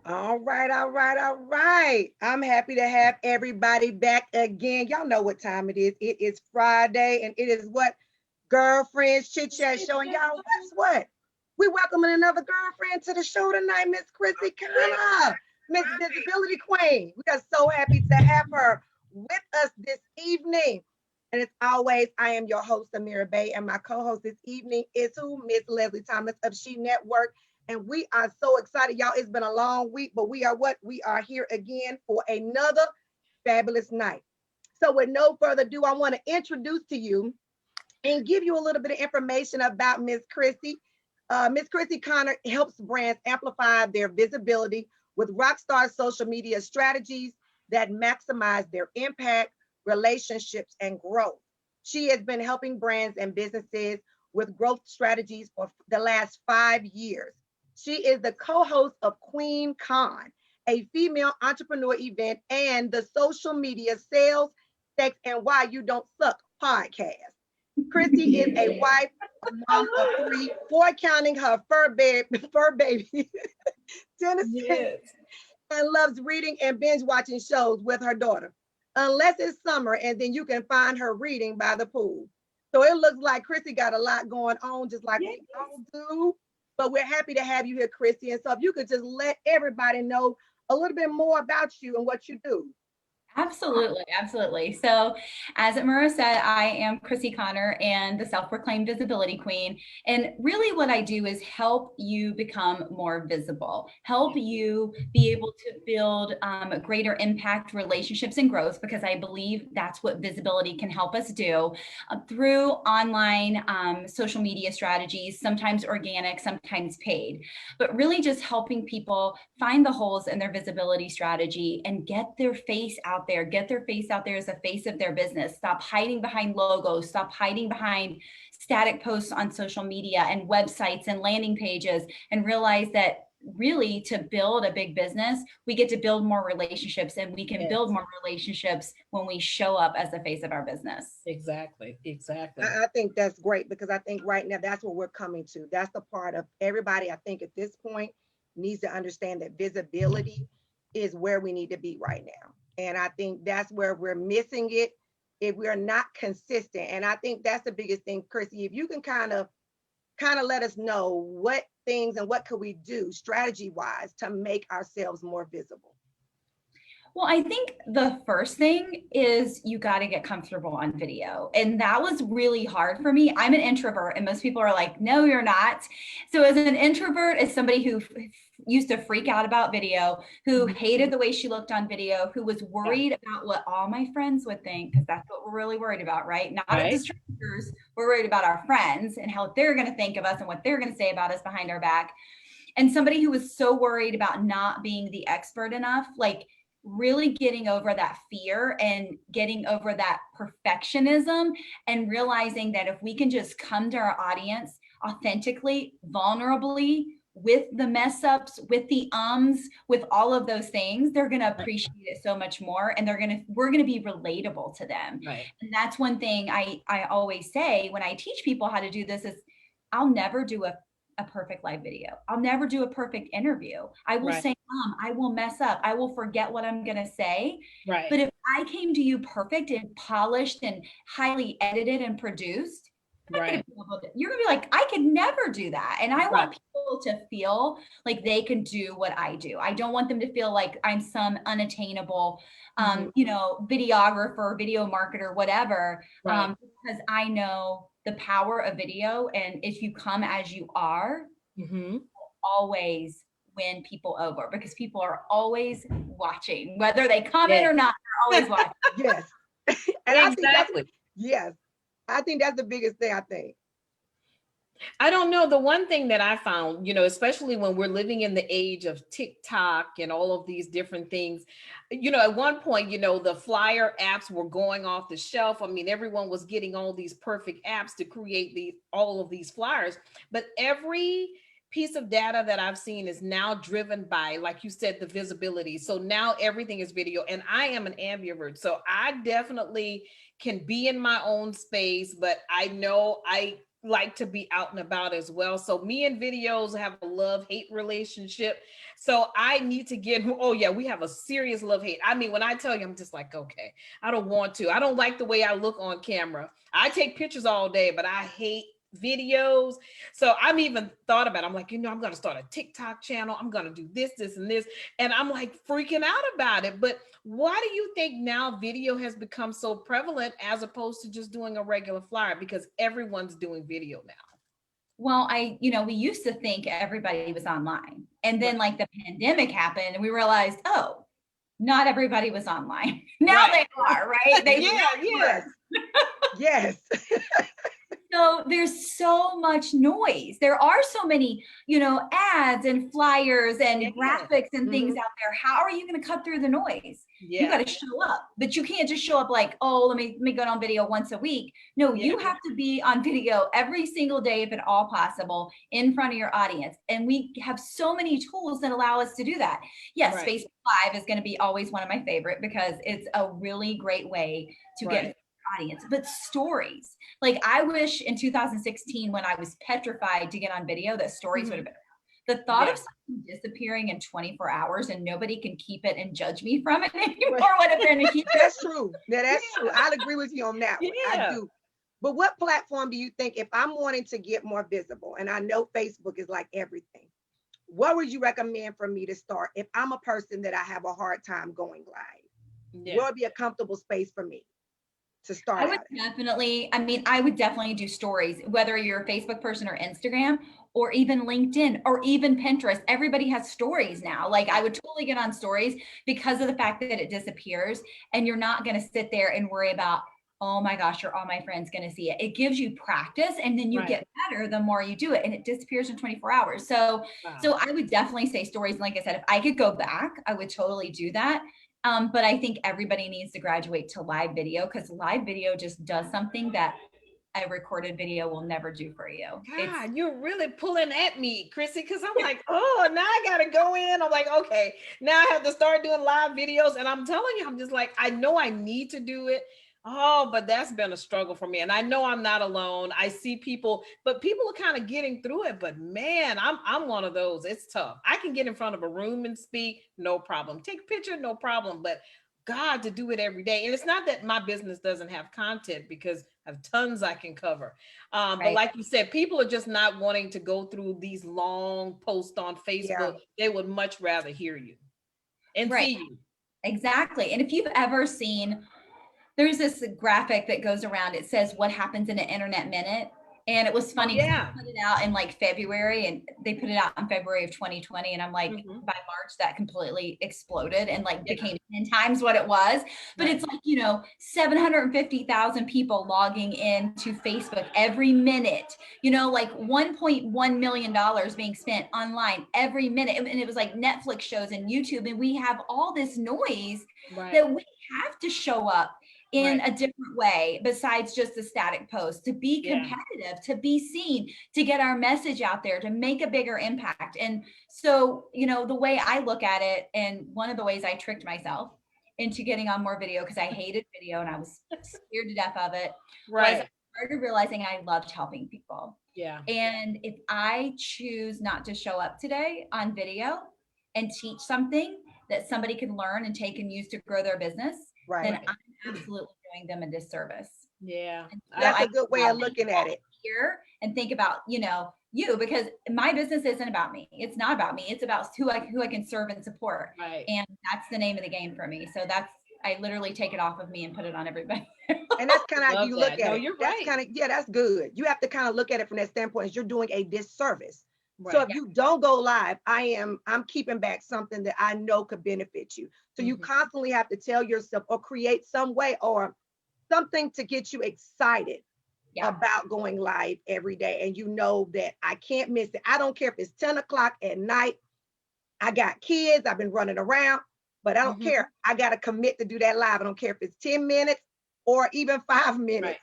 All right, all right, all right. I'm happy to have everybody back again. Y'all know what time it is. It is Friday, and it is what girlfriends chit chat show. And y'all, guess what? We welcoming another girlfriend to the show tonight, Miss Chrissy Connor, Miss Visibility Queen. We are so happy to have her with us this evening. And as always, I am your host, Amira Bay, and my co-host this evening is who? Miss Leslie Thomas of She Network. And we are so excited, y'all. It's been a long week, but we are what? We are here again for another fabulous night. So with no further ado, I want to introduce to you and give you a little bit of information about Miss Chrissy. Miss Chrissy Connor helps brands amplify their visibility with rockstar social media strategies that maximize their impact, relationships, and growth. She has been helping brands and businesses with growth strategies for the last 5 years. She is the co-host of Queen Con, a female entrepreneur event, and the social media sales, sex, and why you don't suck podcast. Chrissy is a wife, a mom of three, four counting her fur baby, Tennessee, Yes. and loves reading and binge watching shows with her daughter. Unless it's summer, and then you can find her reading by the pool. So it looks like Chrissy got a lot going on, just like Yes. we all do. But we're happy to have you here, Chrissy. And so if you could just let everybody know a little bit more about you and what you do. Absolutely, absolutely. So, as Amara said, I am Chrissy Connor and the self-proclaimed visibility queen. And really what I do is help you become more visible, help you be able to build greater impact, relationships, and growth, because I believe that's what visibility can help us do through online social media strategies, sometimes organic, sometimes paid, but really just helping people find the holes in their visibility strategy and get their face out there, get their face out there as the face of their business. Stop hiding behind logos, stop hiding behind static posts on social media and websites and landing pages, and realize that really to build a big business, we get to build more relationships, and we can build more relationships when we show up as the face of our business. Exactly. Exactly. I think that's great because I think right now that's what we're coming to. That's the part of everybody, I think, at this point needs to understand that visibility is where we need to be right now. And I think that's where we're missing it if we're not consistent. And I think that's the biggest thing, Chrissy. If you can kind of let us know what things and what could we do strategy wise to make ourselves more visible. Well, I think the first thing is you got to get comfortable on video. And that was really hard for me. I'm an introvert, and most people are like, no, you're not. So, as an introvert, as somebody who used to freak out about video, who hated the way she looked on video, who was worried about what all my friends would think, because that's what we're really worried about, right? Not as strangers, we're worried about our friends and how they're going to think of us and what they're going to say about us behind our back. And somebody who was so worried about not being the expert enough, like, really getting over that fear and getting over that perfectionism, and realizing that if we can just come to our audience authentically, vulnerably, with the mess ups, with the with all of those things, they're going to appreciate it so much more, and we're going to be relatable to them. Right. And that's one thing I always say when I teach people how to do this is, I'll never do a perfect live video. I'll never do a perfect interview. I will say, I will mess up. I will forget what I'm going to say. Right. But if I came to you perfect and polished and highly edited and produced, you're going to be like, I could never do that. And I want people to feel like they can do what I do. I don't want them to feel like I'm some unattainable, videographer, video marketer, whatever, because I know the power of video. And if you come as you are, you'll always win people over, because people are always watching, whether they comment or not, they're always watching. Yes. And exactly. I think that's the biggest thing, I think. I don't know. The one thing that I found, especially when we're living in the age of TikTok and all of these different things, at one point, the flyer apps were going off the shelf. I mean, everyone was getting all these perfect apps to create all of these flyers, but every piece of data that I've seen is now driven by, like you said, the visibility. So now everything is video, and I am an ambivert. So I definitely can be in my own space, but I know I like to be out and about as well. So me and videos have a love-hate relationship. So I need to get, oh yeah, we have a serious love-hate. I mean, when I tell you, I'm just like, okay, I don't want to. I don't like the way I look on camera. I take pictures all day, but I hate videos. So I'm even thought about it. I'm like, I'm going to start a TikTok channel. I'm going to do this, and this. And I'm like freaking out about it. But why do you think now video has become so prevalent as opposed to just doing a regular flyer? Because everyone's doing video now. Well, we used to think everybody was online. And then like the pandemic happened and we realized, oh, not everybody was online. Now they are, right? Yes. So there's so much noise. There are so many, ads and flyers and graphics and things out there. How are you going to cut through the noise? Yeah. You got to show up, but you can't just show up like, oh, let me go on video once a week. No, you have to be on video every single day, if at all possible, in front of your audience. And we have so many tools that allow us to do that. Yes, Facebook Live is going to be always one of my favorite because it's a really great way to get audience. But stories, like I wish in 2016 when I was petrified to get on video that stories would have been around. The thought of something disappearing in 24 hours and nobody can keep it and judge me from it anymore would have been a huge. That's true. That's true. I'll agree with you on that one. I do. But what platform do you think, if I'm wanting to get more visible, and I know Facebook is like everything, what would you recommend for me to start if I'm a person that I have a hard time going live? What would be a comfortable space for me to start? I would definitely do stories, whether you're a Facebook person or Instagram or even LinkedIn or even Pinterest. Everybody has stories now. Like I would totally get on stories because of the fact that it disappears and you're not going to sit there and worry about, oh my gosh, are all my friends going to see it? It gives you practice and then you get better the more you do it, and it disappears in 24 hours. So I would definitely say stories. And like I said, if I could go back, I would totally do that. But I think everybody needs to graduate to live video because live video just does something that a recorded video will never do for you. God, you're really pulling at me, Chrissy, because I'm like, oh, now I got to go in. I'm like, okay, now I have to start doing live videos. And I'm telling you, I'm just like, I know I need to do it. Oh, but that's been a struggle for me. And I know I'm not alone. I see people, but people are kind of getting through it. But man, I'm one of those. It's tough. I can get in front of a room and speak, no problem. Take a picture, no problem. But God, to do it every day. And it's not that my business doesn't have content because I have tons I can cover. But like you said, people are just not wanting to go through these long posts on Facebook. They would much rather hear you and see you. Exactly. And if you've ever seen, there's this graphic that goes around. It says what happens in an internet minute. And it was funny. They put it out in like February and they put it out in February of 2020. And I'm like, by March, that completely exploded and like became 10 times what it was. But it's like, 750,000 people logging into Facebook every minute, like $1.1 million being spent online every minute. And it was like Netflix shows and YouTube. And we have all this noise that we have to show up in a different way besides just a static post, to be competitive, to be seen, to get our message out there, to make a bigger impact. And so, the way I look at it, and one of the ways I tricked myself into getting on more video, because I hated video and I was scared to death of it, was I started realizing I loved helping people. Yeah. And if I choose not to show up today on video and teach something that somebody can learn and take and use to grow their business, then I'm absolutely doing them a disservise. Yeah. That's a good way of looking at it. Here and think about, you, because my business isn't about me. It's not about me. It's about who I can serve and support. Right. And that's the name of the game for me. So I literally take it off of me and put it on everybody. And that's kind of how you look at it. You're that's kind of, that's good. You have to kind of look at it from that standpoint. You're doing a disservice. Right. So if you don't go live, I'm keeping back something that I know could benefit you. So you constantly have to tell yourself or create some way or something to get you excited about going live every day. And you know that I can't miss it. I don't care if it's 10 o'clock at night. I got kids. I've been running around, but I don't care. I got to commit to do that live. I don't care if it's 10 minutes or even 5 minutes.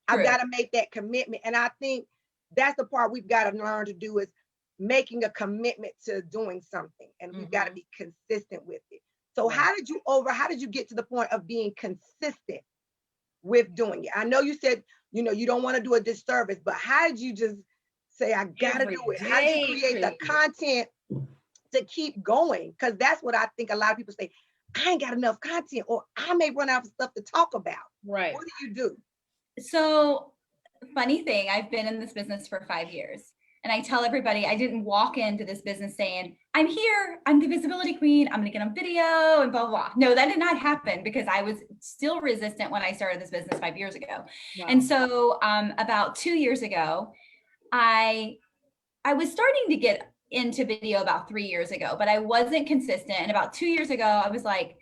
Right. I've got to make that commitment. And I think that's the part we've got to learn to do, is making a commitment to doing something, and we've got to be consistent with it. So how did you get to the point of being consistent with doing it? I know you said you don't want to do a disservice, but how did you just say, I gotta Every do it? How did you day, create the Chris. content to keep going? Because that's what I think a lot of people say, I ain't got enough content, or I may run out of stuff to talk about. Right. What do you do? So, funny thing, I've been in this business for 5 years. And I tell everybody, I didn't walk into this business saying, I'm here, I'm the visibility queen, I'm gonna get on video and blah, blah, blah. No, that did not happen because I was still resistant when I started this business 5 years ago. Wow. And so about 2 years ago, I was starting to get into video about 3 years ago, but I wasn't consistent. And about 2 years ago, I was like,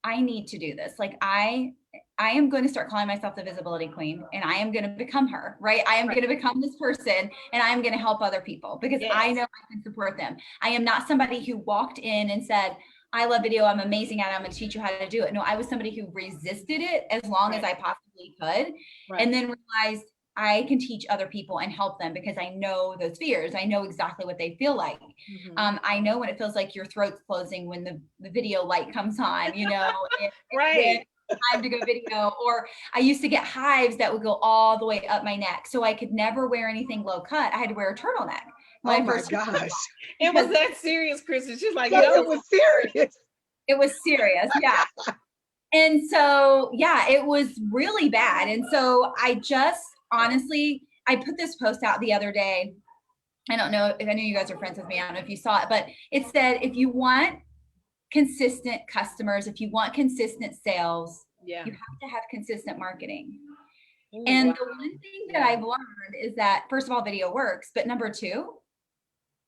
I need to do this. Like I am going to start calling myself the visibility queen, and I am going to become her, right? I am going to become this person, and I am going to help other people because I know I can support them. I am not somebody who walked in and said, I love video, I'm amazing at it, I'm going to teach you how to do it. No, I was somebody who resisted it as long as I possibly could, and then realized I can teach other people and help them because I know those fears. I know exactly what they feel like. I know when it feels like your throat's closing when the video light comes on, Right. Time to go video. Or I used to get hives that would go all the way up my neck, so I could never wear anything low cut. I had to wear a turtleneck. Oh my gosh. It was that serious, Chris. It's just like, Yes, it was serious. It was serious. Yeah. And so, yeah, it was really bad. And so I just honestly, I put this post out the other day. I don't know if I know you guys are friends with me. I don't know if you saw it, but it said, if you want consistent customers, if you want consistent sales, you have to have consistent marketing. And the one thing that I've learned is that, first of all, video works, but number two,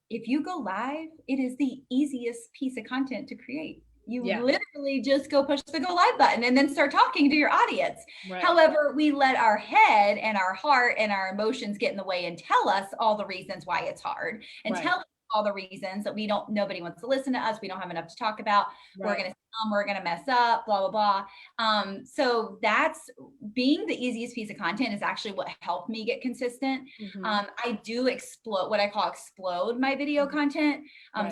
if you go live, it is the easiest piece of content to create. You literally just go push the go live button and then start talking to your audience. Right. However, we let our head and our heart and our emotions get in the way and tell us all the reasons why it's hard, and tell us all the reasons that nobody wants to listen to us. We don't have enough to talk about. We're going to mess up, blah, blah, blah. So that's being the easiest piece of content is actually what helped me get consistent. I do what I call explode my video content.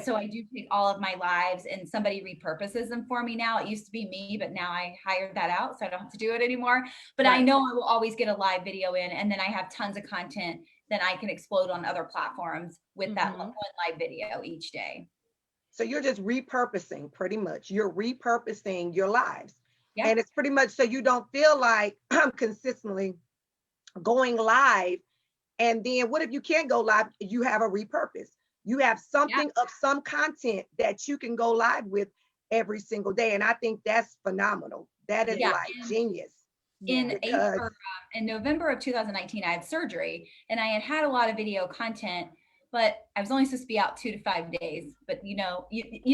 So I do take all of my lives and somebody repurposes them for me now. It used to be me, but now I hired that out, so I don't have to do it anymore. But I know I will always get a live video in, and then I have tons of content that I can explode on other platforms with that one live video each day. So you're just repurposing, pretty much. You're repurposing your lives. Yeah. And it's pretty much so you don't feel like I'm consistently going live. And then what if you can't go live? You have a repurpose. You have something of some content that you can go live with every single day. And I think that's phenomenal. That is like genius. In November of 2019, I had surgery, and I had a lot of video content, but I was only supposed to be out 2 to 5 days. But you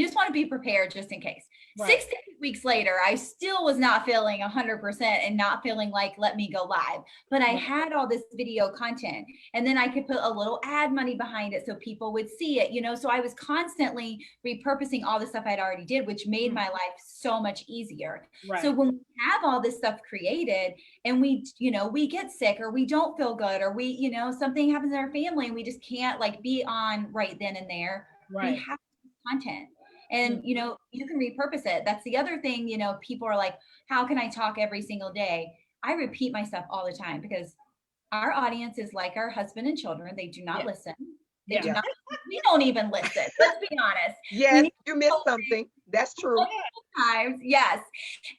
just want to be prepared just in case. 6 to 8 weeks later, I still was not feeling 100% and not feeling like, let me go live. But I had all this video content, and then I could put a little ad money behind it so people would see it, so I was constantly repurposing all the stuff I'd already did, which made my life so much easier. So when we have all this stuff created and we get sick, or we don't feel good, or we, something happens in our family and we just can't be on right then and there, we have content. And, you can repurpose it. That's the other thing, people are like, how can I talk every single day? I repeat myself all the time because our audience is like our husband and children. They do not listen. They do not, we don't even listen. Let's be honest. Yes, you missed something. That's true. Sometimes, yes.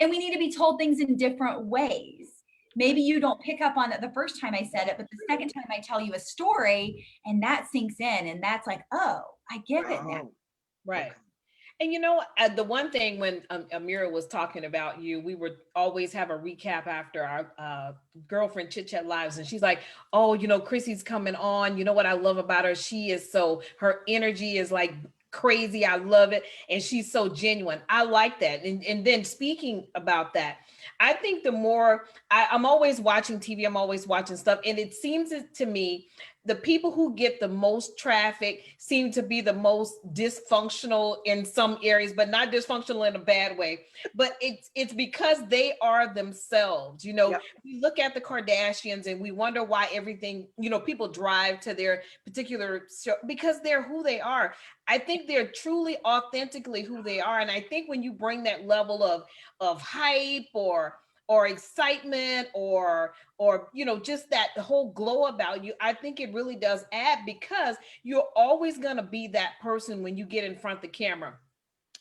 And we need to be told things in different ways. Maybe you don't pick up on it the first time I said it, but the second time I tell you a story and that sinks in, and that's like, oh, I get it now. Right. And the one thing when Amira was talking about you, we would always have a recap after our girlfriend Chit Chat Lives. And she's like, oh, Chrissy's coming on. You know what I love about her? Her energy is like crazy. I love it. And she's so genuine. I like that. And then speaking about that, I think the more I'm always watching TV, I'm always watching stuff. And it seems to me, the people who get the most traffic seem to be the most dysfunctional in some areas, but not dysfunctional in a bad way. But it's because they are themselves. We look at the Kardashians and we wonder why everything, people drive to their particular show because they're who they are. I think they're truly authentically who they are. And I think when you bring that level of hype or excitement or just that whole glow about you, I think it really does add, because you're always going to be that person when you get in front of the camera.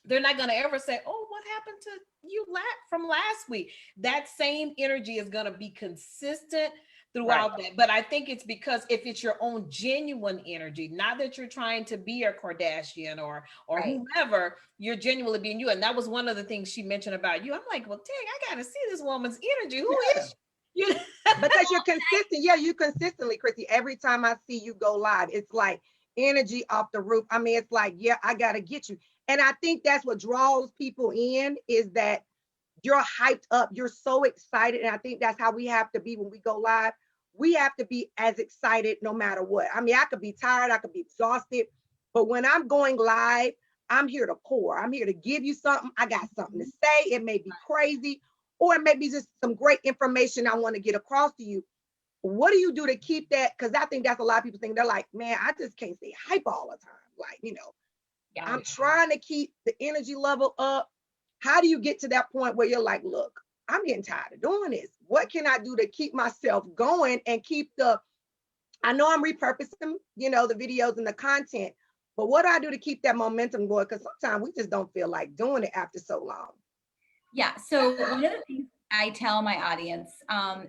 They're not going to ever say, oh, what happened to you from last week? That same energy is going to be consistent throughout that. But I think it's because if it's your own genuine energy, not that you're trying to be a Kardashian or whomever, you're genuinely being you. And that was one of the things she mentioned about you. I'm like, well, dang, I got to see this woman's energy. Who is she? Because you're consistent. Yeah, you consistently, Chrissy. Every time I see you go live, it's like energy off the roof. I mean, it's like, yeah, I got to get you. And I think that's what draws people in, is that you're hyped up. You're so excited. And I think that's how we have to be when we go live. We have to be as excited no matter what. I mean, I could be tired, I could be exhausted, but when I'm going live, I'm here to pour. I'm here to give you something. I got something to say. It may be crazy, or it may be just some great information I want to get across to you. What do you do to keep that? Because I think that's a lot of people think, they're like, man, I just can't stay hype all the time. Like, I'm trying to keep the energy level up. How do you get to that point where you're like, look, I'm getting tired of doing this. What can I do to keep myself going and keep I know I'm repurposing, the videos and the content, but what do I do to keep that momentum going? Because sometimes we just don't feel like doing it after so long. Yeah. So one of the things I tell my audience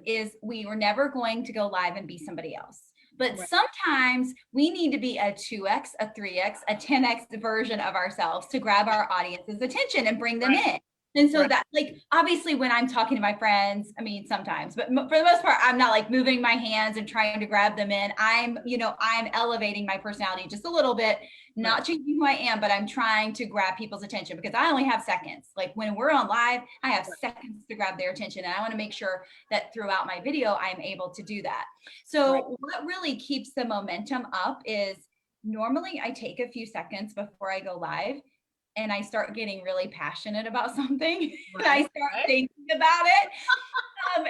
is we were never going to go live and be somebody else. But sometimes we need to be a 2x, a 3x, a 10x version of ourselves to grab our audience's attention and bring them in. And so that, like, obviously when I'm talking to my friends, I mean, sometimes, but for the most part, I'm not like moving my hands and trying to grab them in. I'm elevating my personality just a little bit, not changing who I am, but I'm trying to grab people's attention, because I only have seconds. Like when we're on live, I have seconds to grab their attention. And I want to make sure that throughout my video, I'm able to do that. So what really keeps the momentum up is, normally I take a few seconds before I go live and I start getting really passionate about something. And I start thinking about it.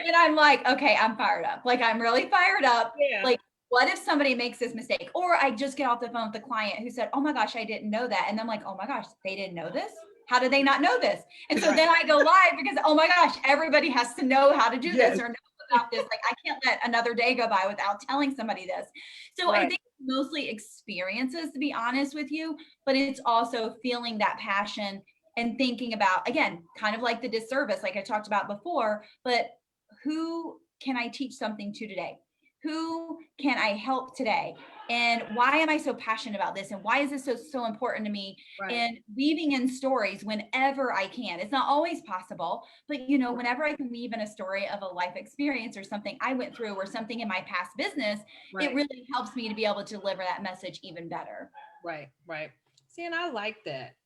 And I'm like, okay, I'm fired up. Like, I'm really fired up. Yeah. Like, what if somebody makes this mistake? Or I just get off the phone with the client who said, oh my gosh, I didn't know that. And I'm like, oh my gosh, they didn't know this? How did they not know this? And so then I go live because, oh my gosh, everybody has to know how to do this or know about this. Like, I can't let another day go by without telling somebody this. So I think mostly experiences, to be honest with you, but it's also feeling that passion and thinking about, again, kind of like the disservice, like I talked about before, but who can I teach something to today? Who can I help today? And why am I so passionate about this? And why is this so important to me? And weaving in stories whenever I can. It's not always possible, but whenever I can weave in a story of a life experience or something I went through or something in my past business, it really helps me to be able to deliver that message even better. Right. See, and I like that.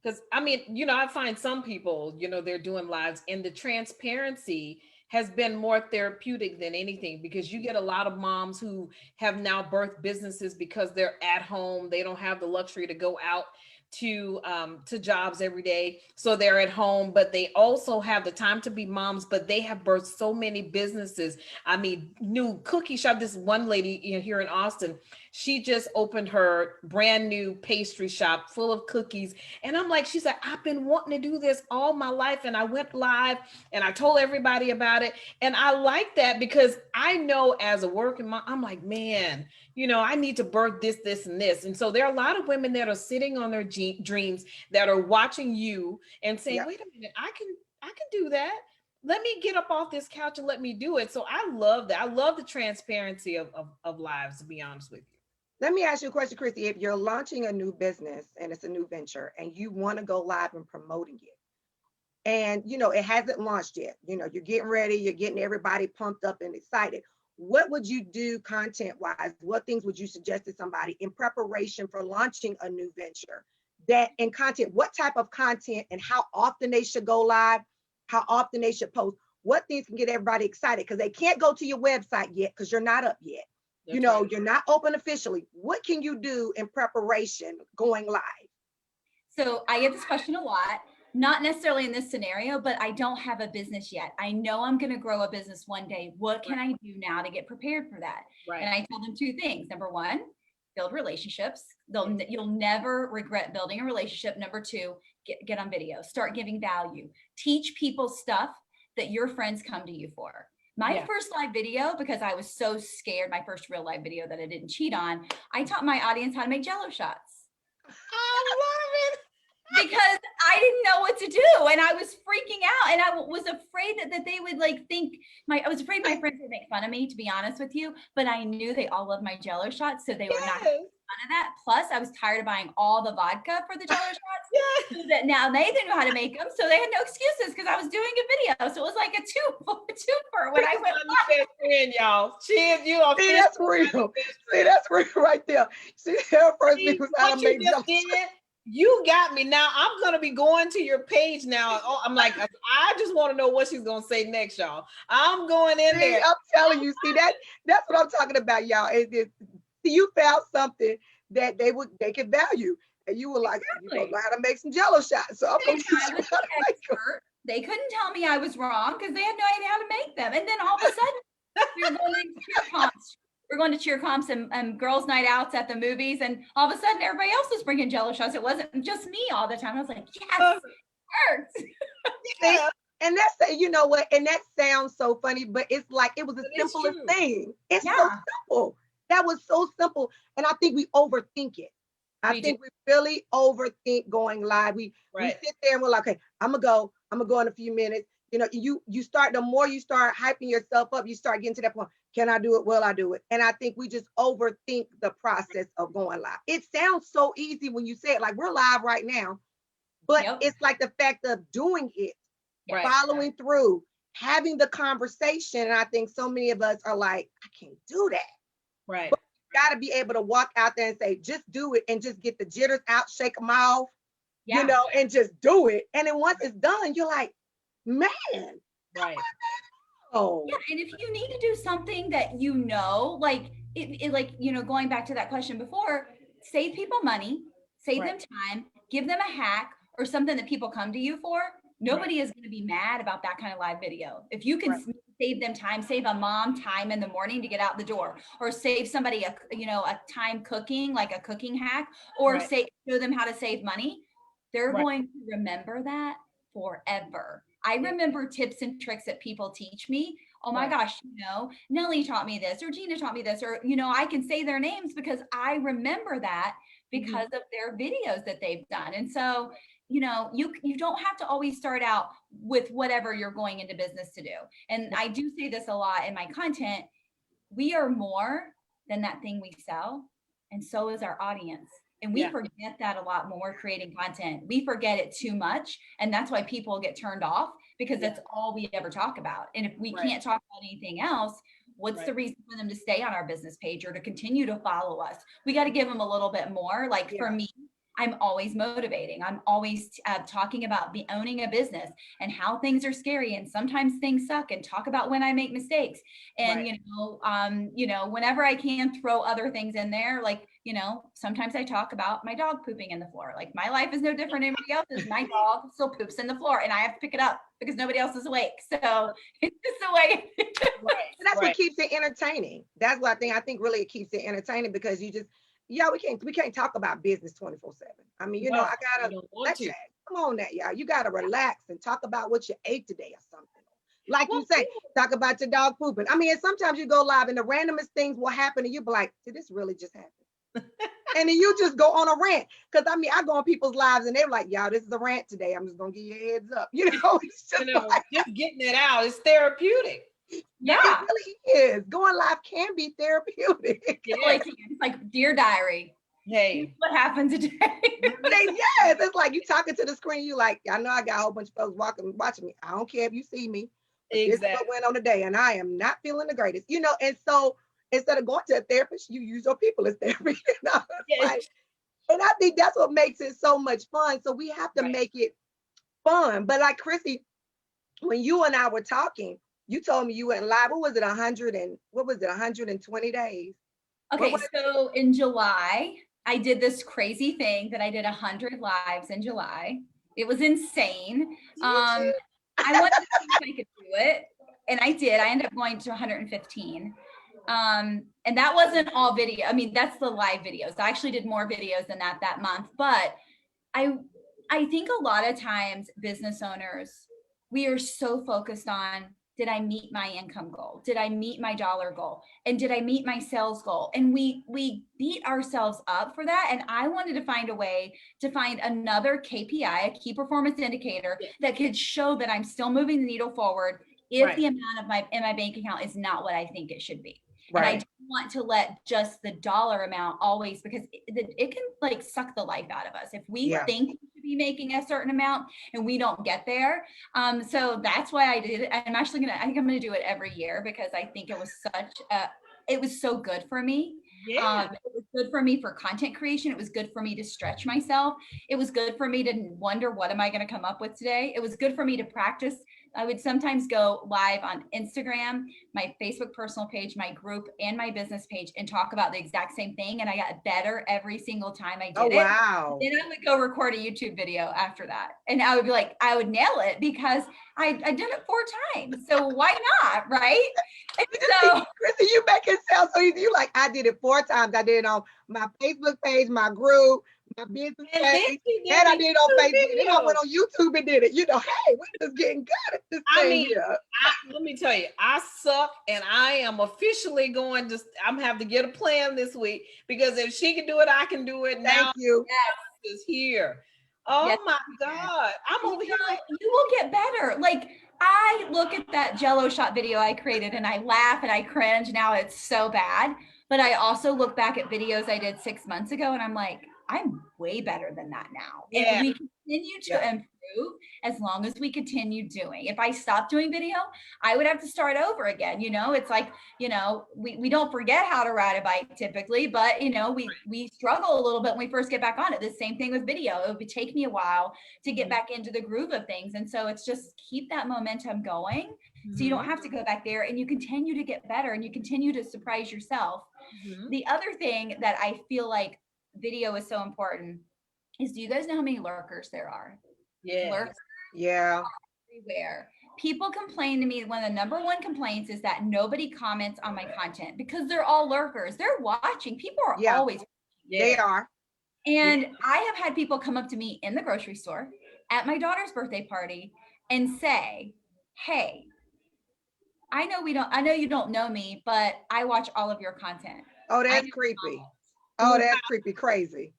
Because I mean, I find some people, they're doing lives, and the transparency has been more therapeutic than anything, because you get a lot of moms who have now birthed businesses because they're at home. They don't have the luxury to go out to jobs every day. So they're at home, but they also have the time to be moms, but they have birthed so many businesses. I mean, new cookie shop. This one lady here in Austin, she just opened her brand new pastry shop full of cookies. And I'm like, she said, I've been wanting to do this all my life. And I went live and I told everybody about it. And I like that, because I know as a working mom, I'm like, man, I need to birth this, and this. And so there are a lot of women that are sitting on their dreams, that are watching you and saying, wait a minute, I can do that. Let me get up off this couch and let me do it. So I love that. I love the transparency of lives, to be honest with you. Let me ask you a question, Chrissy. If you're launching a new business and it's a new venture and you want to go live and promoting it, and it hasn't launched yet, you're getting ready, you're getting everybody pumped up and excited, what would you do content wise? What things would you suggest to somebody in preparation for launching a new venture? That in content, what type of content and how often they should go live, how often they should post, what things can get everybody excited? Because they can't go to your website yet because you're not up yet. You're not open officially. What can you do in preparation going live? So I get this question a lot, not necessarily in this scenario, but I don't have a business yet. I know I'm going to grow a business one day. What can I do now to get prepared for that? And I tell them two things. Number one, build relationships. You'll never regret building a relationship. Number two, get on video, start giving value, teach people stuff that your friends come to you for. My first live video, because I was so scared, my first real live video that I didn't cheat on, I taught my audience how to make Jello shots. I love it. Because I didn't know what to do, and I was freaking out, and I was afraid that they would like think I was afraid my friends would make fun of me, to be honest with you, but I knew they all loved my Jello shots, so they were not making fun of that. Plus, I was tired of buying all the vodka for the Jello shots, so that now they didn't know how to make them, so they had no excuses because I was doing a video. So it was like a twofer when I went live. Y'all, cheers, you are. See, that's real. See, that's real right there. See, her first thing was how to make Jello shots. You got me. Now I'm gonna be going to your page now. Oh, I'm like, I just want to know what she's gonna say next, y'all. I'm going in there. I'm telling you, see that's what I'm talking about, y'all. See, you found something that they could value, and you were like, you don't know how to make some Jello shots. So I'm gonna teach you how to make them. They couldn't tell me I was wrong because they had no idea how to make them. And then all of a sudden, we were going to cheer comps. We're going to cheer comps and girls' night outs at the movies, and all of a sudden, everybody else was bringing Jello shots. It wasn't just me all the time. I was like, yes, it works. Yeah. And that's, you know what? And that sounds so funny, but it's like it was the simplest thing. It's so simple. That was so simple, and I think we overthink it. I think we really overthink going live. We sit there and we're like, okay, I'm gonna go in a few minutes. You know, you start, the more you start hyping yourself up, you start getting to that point. Can I do it? Will I do it? And I think we just overthink the process of going live. It sounds so easy when you say it, like we're live right now, but it's like the fact of doing it, following through, having the conversation. And I think so many of us are like, I can't do that. Right. But you got to be able to walk out there and say, just do it, and just get the jitters out, shake them off, you know, and just do it. And then once it's done, you're like, man. Right. Oh. Yeah, and if you need to do something that you know, like it like, you know, going back to that question before, save people money, save them time, give them a hack or something that people come to you for. Nobody is going to be mad about that kind of live video. If you can save them time, save a mom time in the morning to get out the door, or save somebody a time cooking, like a cooking hack, or show them how to save money, they're going to remember that forever. I remember tips and tricks that people teach me. Oh my gosh, you know, Nellie taught me this, or Gina taught me this, or, you know, I can say their names because I remember that because of their videos that they've done. And so, you know, you don't have to always start out with whatever you're going into business to do. And I do say this a lot in my content. We are more than that thing we sell, and so is our audience. And we forget that a lot when we're creating content. We forget it too much. And that's why people get turned off, because that's all we ever talk about. And if we can't talk about anything else, what's the reason for them to stay on our business page or to continue to follow us? We got to give them a little bit more. Like for me, I'm always motivating. I'm always talking about owning a business and how things are scary, and sometimes things suck, and talk about when I make mistakes. And you know, whenever I can, throw other things in there. Like, you know, sometimes I talk about my dog pooping in the floor. Like, my life is no different than anybody else's. My dog still poops in the floor, and I have to pick it up because nobody else is awake. So it's just the way. That's what keeps it entertaining. That's what I think really it keeps it entertaining, because you just, we can't talk about business 24/7. I mean, you know, I gotta come on that, y'all. You gotta relax and talk about what you ate today or something. Like you say, talk about your dog pooping. I mean, and sometimes you go live and the randomest things will happen, and you'll be like, did this really just happen? And then you just go on a rant. Because I mean, I go on people's lives and they're like, y'all, this is a rant today. I'm just gonna give you a heads up. You know, it's just, just getting it out. It's therapeutic. Yeah, it really is. Going live can be therapeutic. It's like Dear Diary. Hey, what happened today? It's like you talking to the screen. You like, I know I got a whole bunch of folks watching me. I don't care if you see me. This is what went on today, and I am not feeling the greatest. You know, and so instead of going to a therapist, you use your people as therapy. You know? And I think that's what makes it so much fun. So we have to make it fun. But like Chrissy, when you and I were talking, you told me you went live. What was it? 120 days? Okay, so in July, I did this crazy thing that I did 100 lives in July. It was insane. I wanted to see if I could do it, and I did. I ended up going to 115. And that wasn't all video. I mean, that's the live videos. I actually did more videos than that month. But I think a lot of times business owners, we are so focused on, did I meet my income goal? Did I meet my dollar goal? And did I meet my sales goal? And we beat ourselves up for that. And I wanted to find a way to find another KPI, a key performance indicator, that could show that I'm still moving the needle forward if the amount of my in my bank account is not what I think it should be. And I don't want to let just the dollar amount always, because it can like suck the life out of us if we think we should be making a certain amount and we don't get there. So that's why I did it. I think I'm gonna do it every year, because I think it was it was so good for me. It was good for me for content creation. It was good for me to stretch myself. It was good for me to wonder, what am I going to come up with today? It was good for me to practice. I would sometimes go live on Instagram, my Facebook personal page, my group, and my business page, and talk about the exact same thing. And I got better every single time I did it. Wow. Then I would go record a YouTube video after that. And I would be like, I would nail it because I did it 4 times. So why not? Right. And so Chrissy, you make it sound so easy. You like, I did it 4 times. I did it on my Facebook page, my group, my business page, and I did it on Facebook. Then I went on YouTube and did it. You know, hey, we're just getting good at this thing here. Let me tell you, I suck, and I am officially going to, I'm have to get a plan this week, because if she can do it, I can do it. Thank now. you. Yes. Is here. Oh my God. I'm over here. You will get better. Like, I look at that Jello shot video I created and I laugh and I cringe. Now it's so bad. But I also look back at videos I did 6 months ago and I'm like, I'm way better than that now. And we continue to improve as long as we continue doing. If I stopped doing video, I would have to start over again. You know, it's like, you know, we don't forget how to ride a bike typically, but you know, we struggle a little bit when we first get back on it. The same thing with video. It would take me a while to get back into the groove of things. And so it's just keep that momentum going. So you don't have to go back there, and you continue to get better and you continue to surprise yourself. The other thing that I feel like video is so important is, do you guys know how many lurkers there are? Lurkers everywhere. People complain to me, one of the number 1 complaints is that nobody comments on my content, because they're all lurkers. They're watching. People are always watching. They are. And I have had people come up to me in the grocery store at my daughter's birthday party and say, hey, I know you don't know me, but I watch all of your content. Oh, that's creepy. Oh, that's creepy, crazy.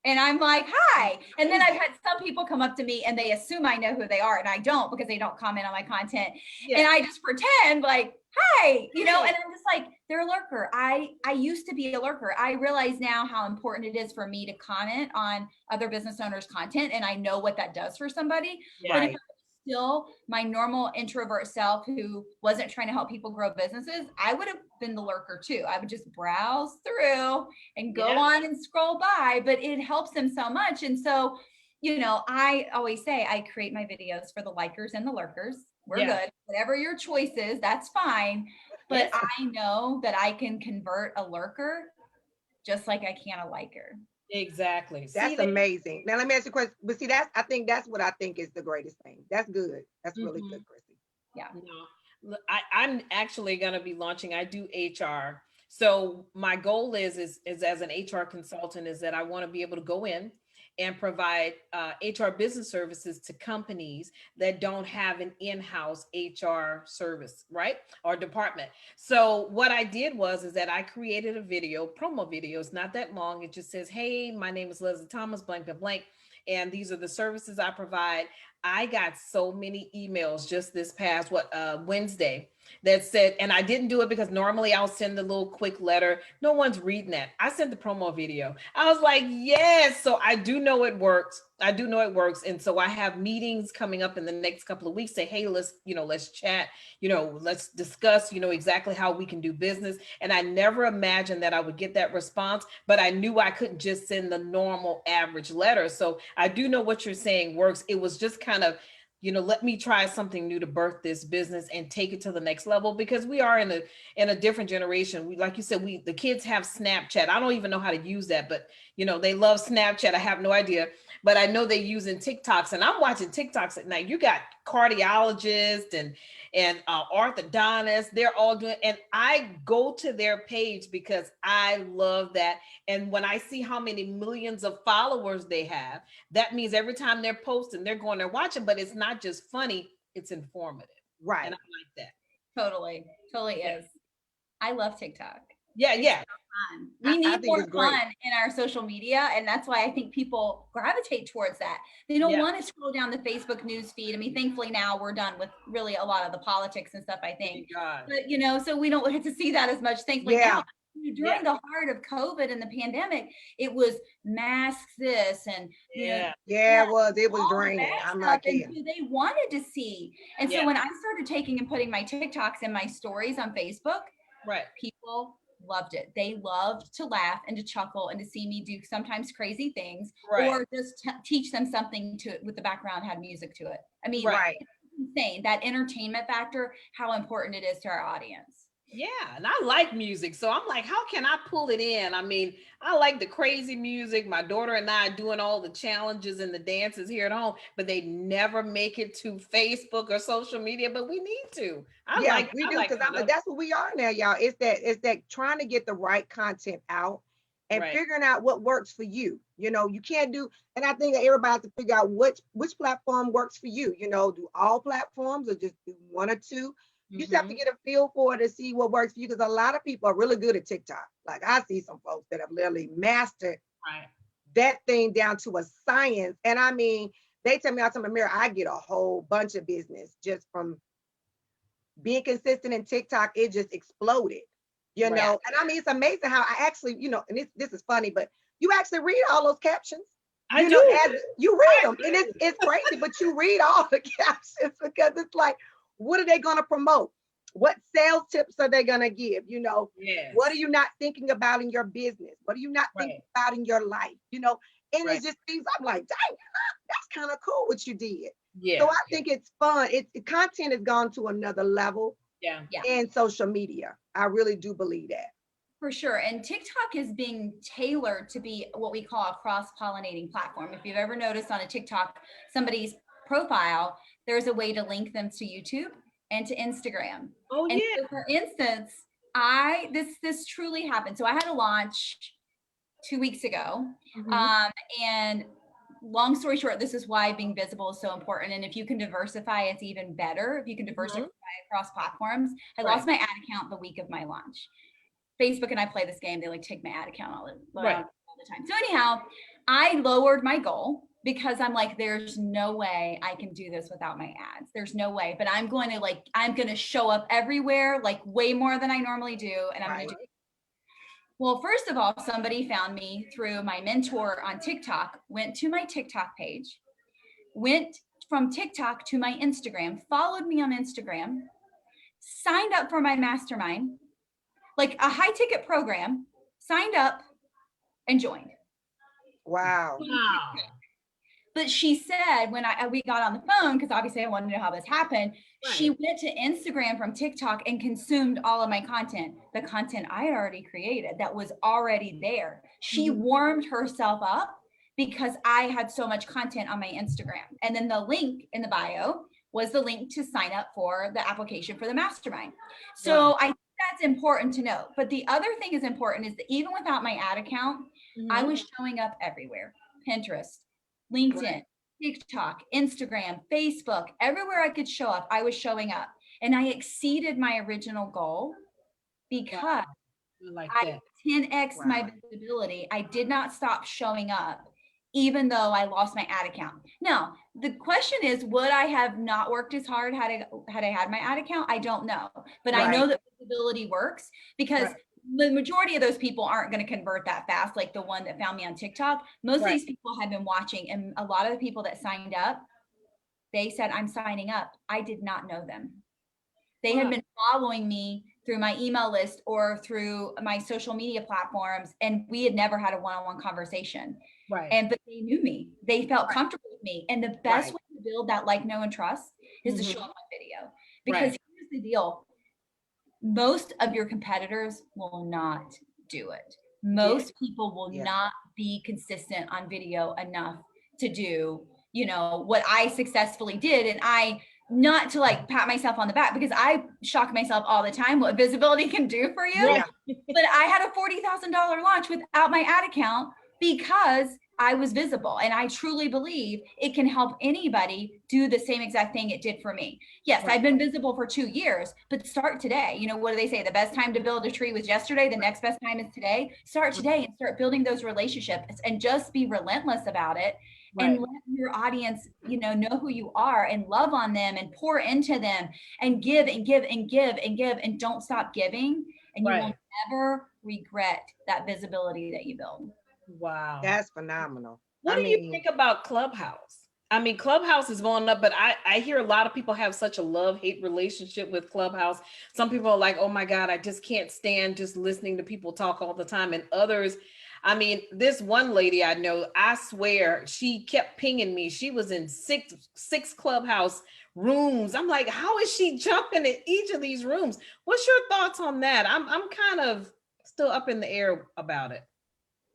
And I'm like, hi. And then I've had some people come up to me and they assume I know who they are, and I don't, because they don't comment on my content. And I just pretend like, hi, you know, and I'm just like, they're a lurker. I used to be a lurker. I realize now how important it is for me to comment on other business owners' content, and I know what that does for somebody. But if still my normal introvert self who wasn't trying to help people grow businesses, I would have been the lurker too. I would just browse through and go on and scroll by, but it helps them so much. And so, you know, I always say I create my videos for the likers and the lurkers. We're good. Whatever your choice is, that's fine. But I know that I can convert a lurker just like I can a liker. Exactly. That's amazing. Now let me ask you a question. But see, I think that's what I think is the greatest thing. That's good. That's really good, Chrissy. Yeah. No, I'm actually going to be launching. I do HR. So my goal is as an HR consultant is that I want to be able to go in and provide HR business services to companies that don't have an in-house HR service, right? Or department. So what I did is that I created a video, promo video. It's not that long. It just says, hey, my name is Leslie Thomas, blank, blank, blank. And these are the services I provide. I got so many emails just this past Wednesday that said, and I didn't do it because normally I'll send a little quick letter. No one's reading that. I sent the promo video. I was like, yes. So I do know it works. And so I have meetings coming up in the next couple of weeks. Say, hey, let's chat, let's discuss, exactly how we can do business. And I never imagined that I would get that response, but I knew I couldn't just send the normal average letter. So I do know what you're saying works. It was just kind of, let me try something new to birth this business and take it to the next level, because we are in a different generation. Like you said, the kids have Snapchat. I don't even know how to use that, but they love Snapchat. I have no idea, but I know they're using TikToks, and I'm watching TikToks at night. You got cardiologists and orthodontists. They're all doing, and I go to their page because I love that. And when I see how many millions of followers they have, that means every time they're posting, they're watching, but it's not just funny. it's informative. Right. And I like that. Totally is. I love TikTok. Yeah, It's yeah. Fun. We need think more it's great. fun in our social media, and that's why I think people gravitate towards that. They don't want to scroll down the Facebook news feed. I mean, thankfully now we're done with really a lot of the politics and stuff, I think. But you know, so we don't get to see that as much, thankfully now. During the heart of COVID and the pandemic, it was masks this and it was draining. I'm not kidding. They wanted to see. And so when I started taking and putting my TikToks and my stories on Facebook, people loved it. They loved to laugh and to chuckle and to see me do sometimes crazy things or just teach them something to with the background had music to it. I mean, it's insane that entertainment factor, how important it is to our audience. Yeah, and I like music, so I'm like, how can I pull it in? I mean, I like the crazy music. My daughter and I are doing all the challenges and the dances here at home, but they never make it to Facebook or social media, but we need to. We do, because that's what we are now, y'all. It's that trying to get the right content out and figuring out what works for you. You know, you can't do, and I think everybody has to figure out which platform works for you. You know, do all platforms or just do one or two? You just have to get a feel for it to see what works for you, because a lot of people are really good at TikTok. Like I see some folks that have literally mastered that thing down to a science. And I mean, they tell me out of my mirror, I get a whole bunch of business just from being consistent in TikTok. It just exploded, you know? And I mean, it's amazing how I actually, you know, and this is funny, but you actually read all those captions. I do. Know, as you read them, and it's crazy, but you read all the captions because it's like, what are they going to promote? What sales tips are they going to give? You know, what are you not thinking about in your business? What are you not thinking about in your life? You know, and it's just things I'm like, dang, that's kind of cool what you did. Yeah. So I think it's fun. Content has gone to another level in social media. I really do believe that. For sure. And TikTok is being tailored to be what we call a cross-pollinating platform. If you've ever noticed on a TikTok, somebody's profile, there's a way to link them to YouTube and to Instagram. So for instance, this truly happened. So I had a launch 2 weeks ago. And long story short, this is why being visible is so important. And if you can diversify, it's even better. If you can diversify across platforms. I lost my ad account the week of my launch. Facebook and I play this game. They like take my ad account all the time. So anyhow, I lowered my goal, because I'm like, there's no way I can do this without my ads. There's no way, but I'm going to show up everywhere, like way more than I normally do. And I'm going to do it. Well, first of all, somebody found me through my mentor on TikTok, went to my TikTok page, went from TikTok to my Instagram, followed me on Instagram, signed up for my mastermind, like a high ticket program, signed up and joined. Wow. But she said when we got on the phone, because obviously I wanted to know how this happened, she went to Instagram from TikTok and consumed all of my content, the content I had already created that was already there. She warmed herself up because I had so much content on my Instagram. And then the link in the bio was the link to sign up for the application for the mastermind. So I think that's important to know. But the other thing is important is that even without my ad account, I was showing up everywhere. Pinterest, LinkedIn, TikTok, Instagram, Facebook, everywhere I could show up, I was showing up. And I exceeded my original goal because I 10x my visibility. I did not stop showing up, even though I lost my ad account. Now, the question is, would I have not worked as hard had I had my ad account? I don't know. But I know that visibility works because the majority of those people aren't going to convert that fast, like the one that found me on TikTok. Most of these people have been watching, and a lot of the people that signed up, they said, I'm signing up. I did not know them. They had been following me through my email list or through my social media platforms, and we had never had a one-on-one conversation. But they knew me. They felt comfortable with me. And the best way to build that like, know, and trust is to show up on video. Because here's the deal. Most of your competitors will not do it. Most people will not be consistent on video enough to do, you know, what I successfully did. And I, not to like pat myself on the back, because I shock myself all the time what visibility can do for you. But I had a $40,000 launch without my ad account because I was visible. And I truly believe it can help anybody do the same exact thing it did for me. Yes, Right. I've been visible for 2 years, but start today. You know, what do they say? The best time to build a tree was yesterday. The next best time is today. Start today and start building those relationships and just be relentless about it. Right. And let your audience, you know who you are and love on them and pour into them and give and give and give and give and don't stop giving. And you will Right. never regret that visibility that you build. Wow. That's phenomenal. What I do you mean, think about Clubhouse? I mean, Clubhouse is going up, but I hear a lot of people have such a love-hate relationship with Clubhouse. Some people are like, oh my God, I just can't stand just listening to people talk all the time. And others, I mean, this one lady I know, I swear, she kept pinging me. She was in six Clubhouse rooms. I'm like, how is she jumping in each of these rooms? What's your thoughts on that? I'm kind of still up in the air about it.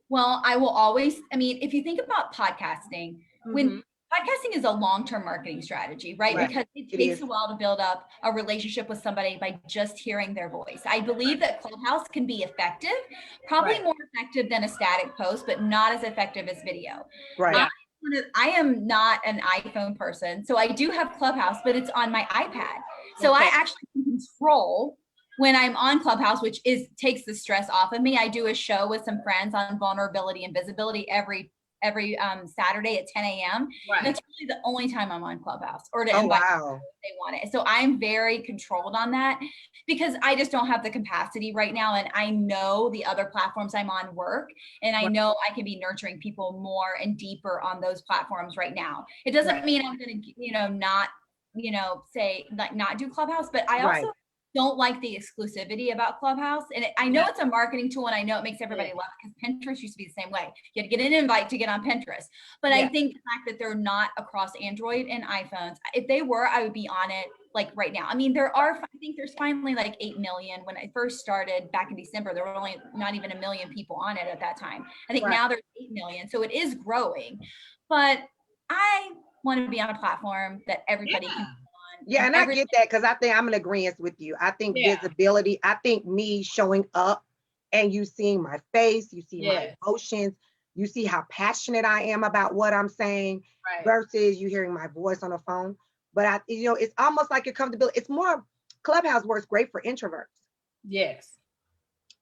Well, I will always, I mean, if you think about podcasting, when Mhm. podcasting is a long-term marketing strategy, right? Right. Because it It takes is. a while to build up a relationship with somebody by just hearing their voice. I believe that Clubhouse can be effective, probably Right. more effective than a static post, but not as effective as video. Right. Yeah. I am not an iPhone person, so I do have Clubhouse, but it's on my iPad. So I Okay. actually can control when I'm on Clubhouse, which takes the stress off of me. I do a show with some friends on vulnerability and visibility every Saturday at 10 a.m. Right. That's really the only time I'm on Clubhouse or to Oh, invite wow. if they want it. So I'm very controlled on that because I just don't have the capacity right now. And I know the other platforms I'm on work, and I Right. know I can be nurturing people more and deeper on those platforms right now. It doesn't Right. mean I'm going to, not, say like not do Clubhouse, but I Right. also don't like the exclusivity about Clubhouse. And I know Yeah. it's a marketing tool and I know it makes everybody Yeah. laugh because Pinterest used to be the same way. You had to get an invite to get on Pinterest. But I Yeah. think the fact that they're not across Android and iPhones, if they were, I would be on it like right now. I mean, I think there's finally like 8 million. When I first started back in December, there were only not even 1 million people on it at that time. I think Right. now there's 8 million. So it is growing. But I want to be on a platform that everybody can Yeah. be on. Yeah, and I get that because I think I'm in agreement with you. I think Yeah. visibility, I think me showing up and you seeing my face, you see my Yes. emotions, you see how passionate I am about what I'm saying Right. versus you hearing my voice on the phone. But it's almost like your comfortability. It's more Clubhouse works great for introverts. Yes.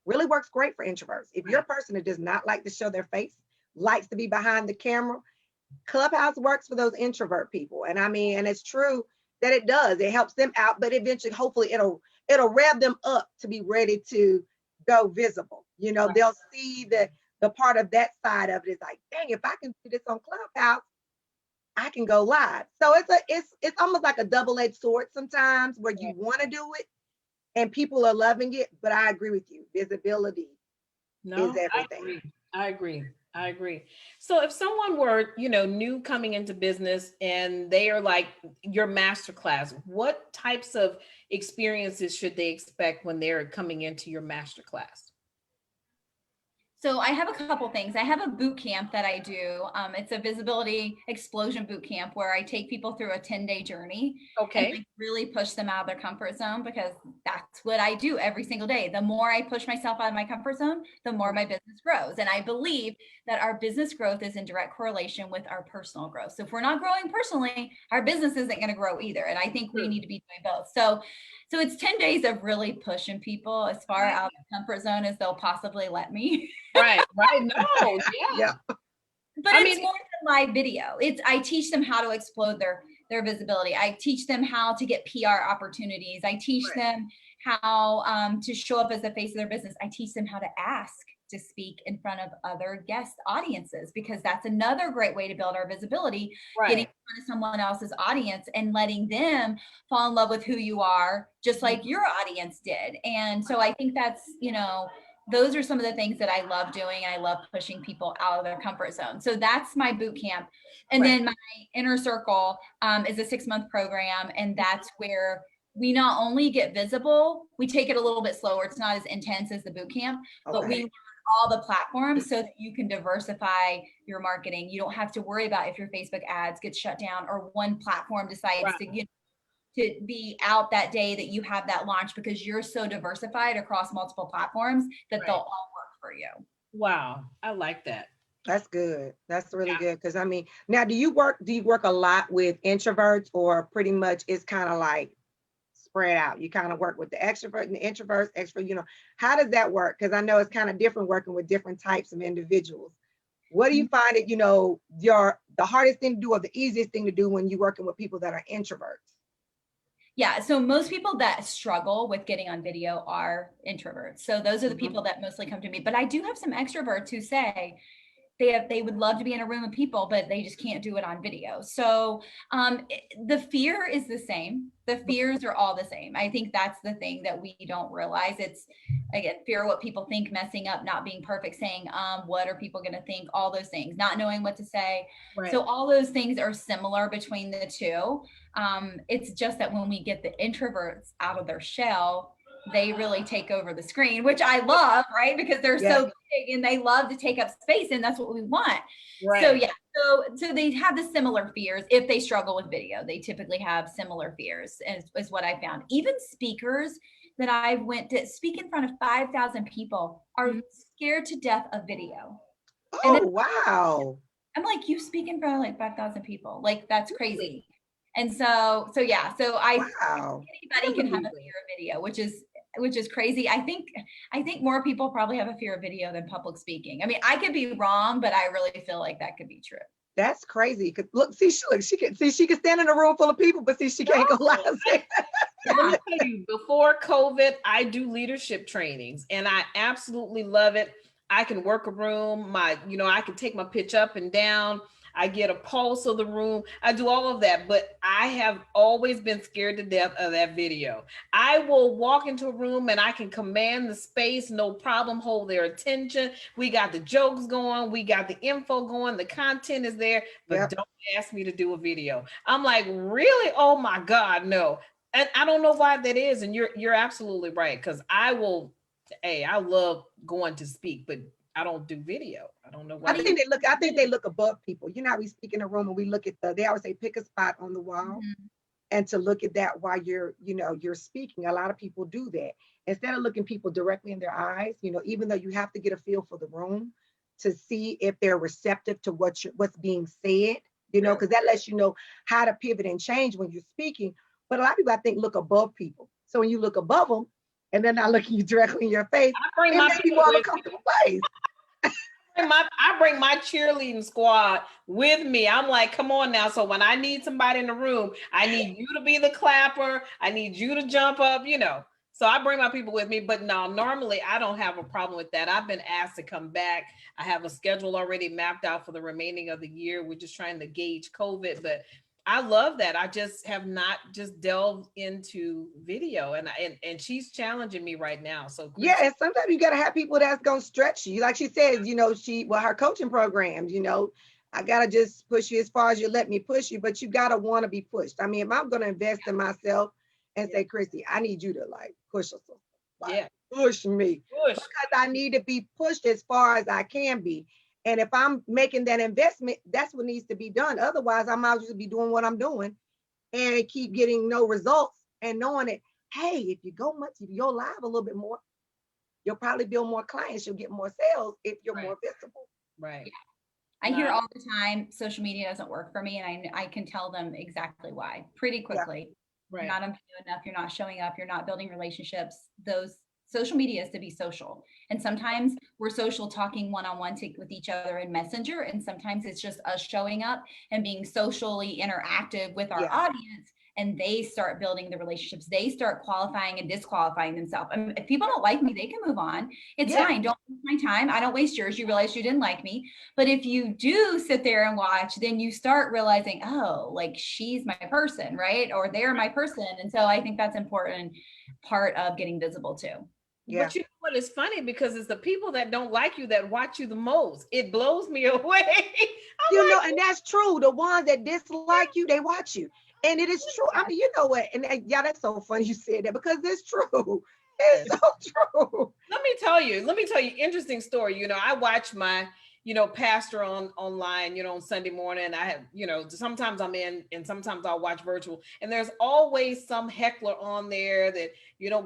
Really works great for introverts. If you're a Right. person that does not like to show their face, likes to be behind the camera, Clubhouse works for those introvert people. And I mean, and it's true that it does. It helps them out, but eventually, hopefully, it'll rev them up to be ready to go visible. Right. They'll see the part of that side of it is like, dang, if I can do this on Clubhouse, I can go live. So it's almost like a double-edged sword sometimes where you Right. want to do it and people are loving it. But I agree with you. Visibility No, is I everything. agree. I agree. I agree. So if someone were, new coming into business and they are like your master class, what types of experiences should they expect when they're coming into your master class? So I have a couple things. I have a boot camp that I do. It's a visibility explosion boot camp where I take people through a 10-day journey and Okay. like really push them out of their comfort zone because that's what I do every single day. The more I push myself out of my comfort zone, the more my business grows. And I believe that our business growth is in direct correlation with our personal growth. So if we're not growing personally, our business isn't going to grow either. And I think we True. need to be doing both. So it's 10 days of really pushing people as far out of the comfort zone as they'll possibly let me. Right. Right. No. Yeah. Yeah. But I it's mean, more than live video. I teach them how to explode their visibility. I teach them how to get PR opportunities. I teach Right. them how to show up as the face of their business. I teach them how to ask to speak in front of other guest audiences because that's another great way to build our visibility, getting in right. front of someone else's audience and letting them fall in love with who you are, just like your audience did. And so I think that's, those are some of the things that I love doing. And I love pushing people out of their comfort zone. So that's my boot camp. And Right. then my inner circle is a 6-month program. And that's where we not only get visible, we take it a little bit slower. It's not as intense as the boot camp, but we Okay. learn all the platforms so that you can diversify your marketing. You don't have to worry about if your Facebook ads get shut down or one platform decides Right. to be out that day that you have that launch because you're so diversified across multiple platforms that Right. they'll all work for you. Wow. I like that. That's good. That's really Yeah. good. Because I mean, now do you work a lot with introverts, or pretty much it's kind of like spread out? You kind of work with the extrovert and the introverts, extrovert, how does that work? Because I know it's kind of different working with different types of individuals. What do you find that, your the hardest thing to do or the easiest thing to do when you're working with people that are introverts? Yeah, so most people that struggle with getting on video are introverts. So those are the Mhm. people that mostly come to me. But I do have some extroverts who say they would love to be in a room of people, but they just can't do it on video. So the fear is the same. The fears are all the same. I think that's the thing that we don't realize. It's again fear of what people think, messing up, not being perfect, saying what are people going to think, all those things, not knowing what to say. Right. So all those things are similar between the two. It's just that when we get the introverts out of their shell, they really take over the screen, which I love, right? Because they're Yeah. so big and they love to take up space, and that's what we want. Right. So yeah, so they have the similar fears. If they struggle with video, they typically have similar fears, is what I found. Even speakers that I went to speak in front of 5,000 people are scared to death of video. And Oh, wow. I'm like, you speak in front of like 5,000 people. Like that's crazy. And so yeah, so Wow. anybody can have a fear of video, which is crazy. I think more people probably have a fear of video than public speaking. I mean, I could be wrong, but I really feel like that could be true. That's crazy. 'Cause look, she can stand in a room full of people, but see, she can't go live. Let me tell you, before COVID, I do leadership trainings and I absolutely love it. I can work a room, I can take my pitch up and down. I get a pulse of the room. I do all of that, but I have always been scared to death of that video. I will walk into a room and I can command the space, no problem, hold their attention. We got the jokes going, we got the info going, the content is there, but Yep. don't ask me to do a video. I'm like, really? Oh my God, no. And I don't know why that is. And you're absolutely right. Because I love going to speak, but I don't do video. I don't know why. I think they look above people. You know how we speak in a room and we look at they always say pick a spot on the wall. Mm-hmm. And to look at that while you're speaking. A lot of people do that. Instead of looking people directly in their eyes, even though you have to get a feel for the room to see if they're receptive to what's being said, because that lets you know how to pivot and change when you're speaking. But a lot of people, I think, look above people. So when you look above them and they're not looking you directly in your face, I bring it my makes you people more of a with me. comfortable place. I bring my cheerleading squad with me. I'm like, come on now. So when I need somebody in the room, I need you to be the clapper. I need you to jump up, So I bring my people with me, but no, normally I don't have a problem with that. I've been asked to come back. I have a schedule already mapped out for the remaining of the year. We're just trying to gauge COVID, but I love that. I just have not just delved into video, and she's challenging me right now. So Yeah, and sometimes you gotta have people that's gonna stretch you. Like she says, her coaching programs, I gotta just push you as far as you let me push you, but you gotta want to be pushed. I mean, if I'm gonna invest in myself and say, Christy, I need you to like push us, push me, because I need to be pushed as far as I can be. And if I'm making that investment, that's what needs to be done. Otherwise, I might just be doing what I'm doing and keep getting no results and knowing that, hey, if you go live a little bit more, you'll probably build more clients. You'll get more sales if you're more visible. Right. I hear all the time, social media doesn't work for me, and I can tell them exactly why pretty quickly. Right. You're not on video enough. You're not showing up. You're not building relationships. Those social media is to be social. And sometimes we're social talking one-on-one with each other in Messenger. And sometimes it's just us showing up and being socially interactive with our audience. And they start building the relationships. They start qualifying and disqualifying themselves. I mean, if people don't like me, they can move on. It's fine. Don't waste my time. I don't waste yours. You realize you didn't like me. But if you do sit there and watch, then you start realizing, oh, like she's my person, right? Or they're my person. And so I think that's important part of getting visible too. Yeah. But you know what is funny, because it's the people that don't like you that watch you the most. It blows me away. And that's true. The ones that dislike you, they watch you. And it is true. I mean, you know what? And that's so funny you said that, because it's true. It's so true. Let me tell you, interesting story. I watch my, pastor online, on Sunday morning. I have, sometimes I'm in and sometimes I'll watch virtual, and there's always some heckler on there that,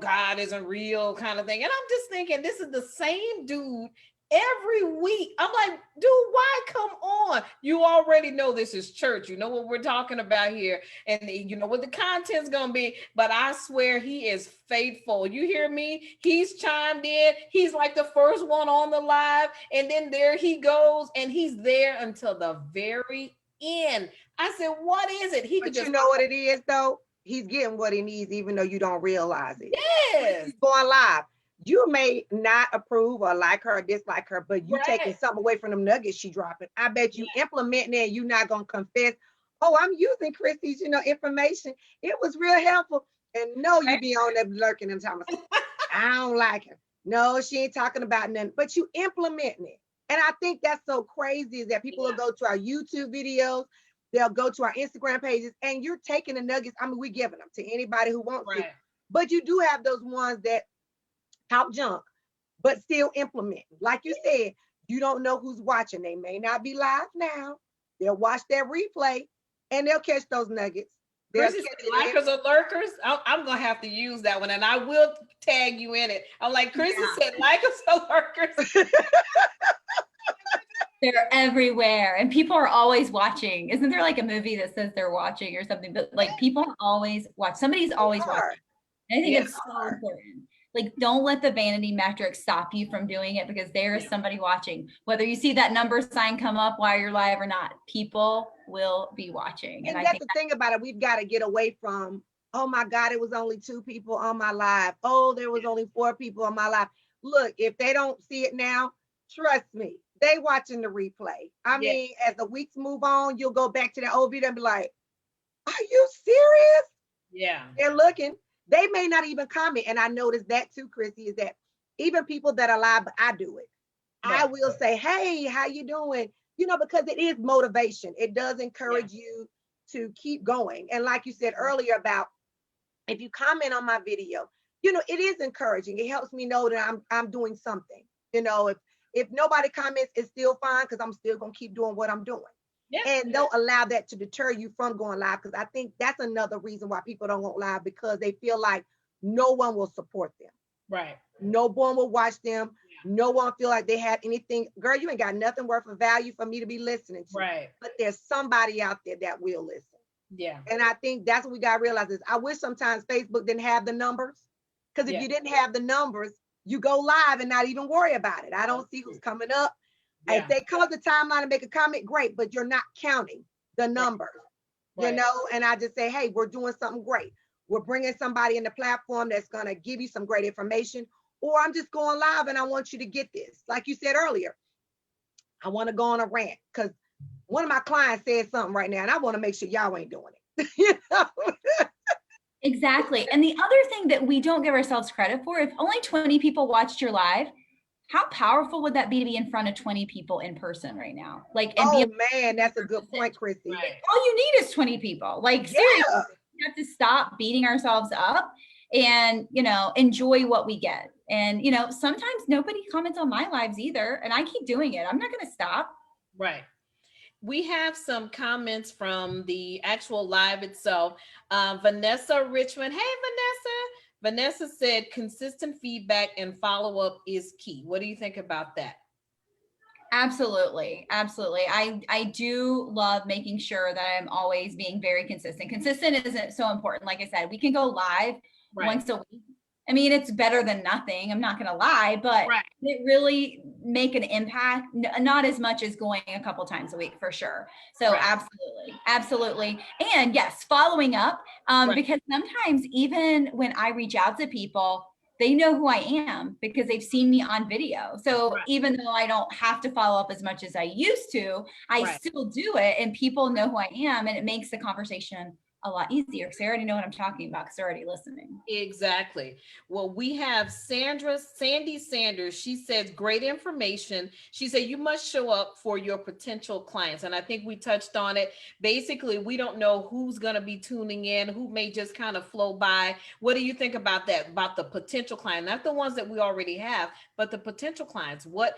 God isn't real kind of thing. And I'm just thinking, this is the same dude every week. I'm like, dude, why? Come on. You already know this is church. You know what we're talking about here. And you know what the content's going to be. But I swear he is faithful. You hear me? He's chimed in. He's like the first one on the live. And then there he goes. And he's there until the very end. I said, what is it? He could But just, you know what it is, though? He's getting what he needs, even though you don't realize it. yes. He's going live. You may not approve or like her or dislike her, but you taking Right. something away from them nuggets she dropping. I bet you implementing it and you not gonna confess, oh, I'm using Chrissy's, information. It was real helpful. And no, you be on there lurking and talking about, I don't like her. No, she ain't talking about nothing, but you implementing it. And I think that's so crazy is that people will go to our YouTube videos, they'll go to our Instagram pages, and you're taking the nuggets. I mean, we're giving them to anybody who wants to. Right. But you do have those ones that talk junk, but still implement. Like you said, you don't know who's watching. They may not be live now. They'll watch that replay and they'll catch those nuggets. They'll Chrissy catch said, likers or lurkers? I'm going to have to use that one, and I will tag you in it. I'm like, Chrissy said, likers or lurkers? They're everywhere and people are always watching. Isn't there like a movie that says they're watching or something? But like people always watch. Somebody's always watching. And I think it's so important. Like, don't let the vanity metric stop you from doing it because there is somebody watching. Whether you see that number sign come up while you're live or not, people will be watching. And that's the thing about it. We've got to get away from, oh my God, it was only 2 people on my live. Oh, there was only 4 people on my live. Look, if they don't see it now, trust me, they watching the replay. I mean, as the weeks move on, you'll go back to the old video and be like, are you serious? Yeah. They're looking. They may not even comment. And I noticed that too, Chrissy, is that even people that are live, but I do it. Right. I will say, hey, how you doing? Because it is motivation. It does encourage you to keep going. And like you said earlier about if you comment on my video, it is encouraging. It helps me know that I'm doing something. If nobody comments, it's still fine because I'm still going to keep doing what I'm doing. Yeah. And don't allow that to deter you from going live, because I think that's another reason why people don't go live, because they feel like no one will support them. Right. No one will watch them. Yeah. No one feel like they have anything. Girl, you ain't got nothing worth of value for me to be listening to. Right. But there's somebody out there that will listen. Yeah. And I think that's what we got to realize is I wish sometimes Facebook didn't have the numbers, because if you didn't have the numbers, you go live and not even worry about it. I don't see who's coming up. Yeah. If they come up the timeline and make a comment, great, but you're not counting the numbers, and I just say, hey, we're doing something great. We're bringing somebody in the platform that's going to give you some great information, or I'm just going live and I want you to get this. Like you said earlier, I want to go on a rant because one of my clients said something right now and I want to make sure y'all ain't doing it. Exactly. And the other thing that we don't give ourselves credit for, if only 20 people watched your live, how powerful would that be to be in front of 20 people in person right now? Man, that's a good point, Chrissy. Right. All you need is 20 people. Like, seriously, we have to stop beating ourselves up and, enjoy what we get. And, sometimes nobody comments on my lives either, and I keep doing it. I'm not going to stop. Right. We have some comments from the actual live itself. Vanessa Richmond. Hey, Vanessa. Vanessa said consistent feedback and follow-up is key. What do you think about that? Absolutely. Absolutely. I do love making sure that I'm always being very consistent. Consistent isn't so important. Like I said, we can go live once a week. I mean, it's better than nothing. I'm not going to lie, but it really make an impact. Not as much as going a couple times a week for sure. So absolutely. And yes, following up, because sometimes even when I reach out to people, they know who I am because they've seen me on video. So even though I don't have to follow up as much as I used to, I still do it and people know who I am, and it makes the conversation a lot easier because they already know what I'm talking about because they're already listening. Exactly. Well, we have Sandy Sanders. She says, great information. She said, you must show up for your potential clients. And I think we touched on it. Basically, we don't know who's going to be tuning in, who may just kind of flow by. What do you think about that? About the potential client, not the ones that we already have, but the potential clients. What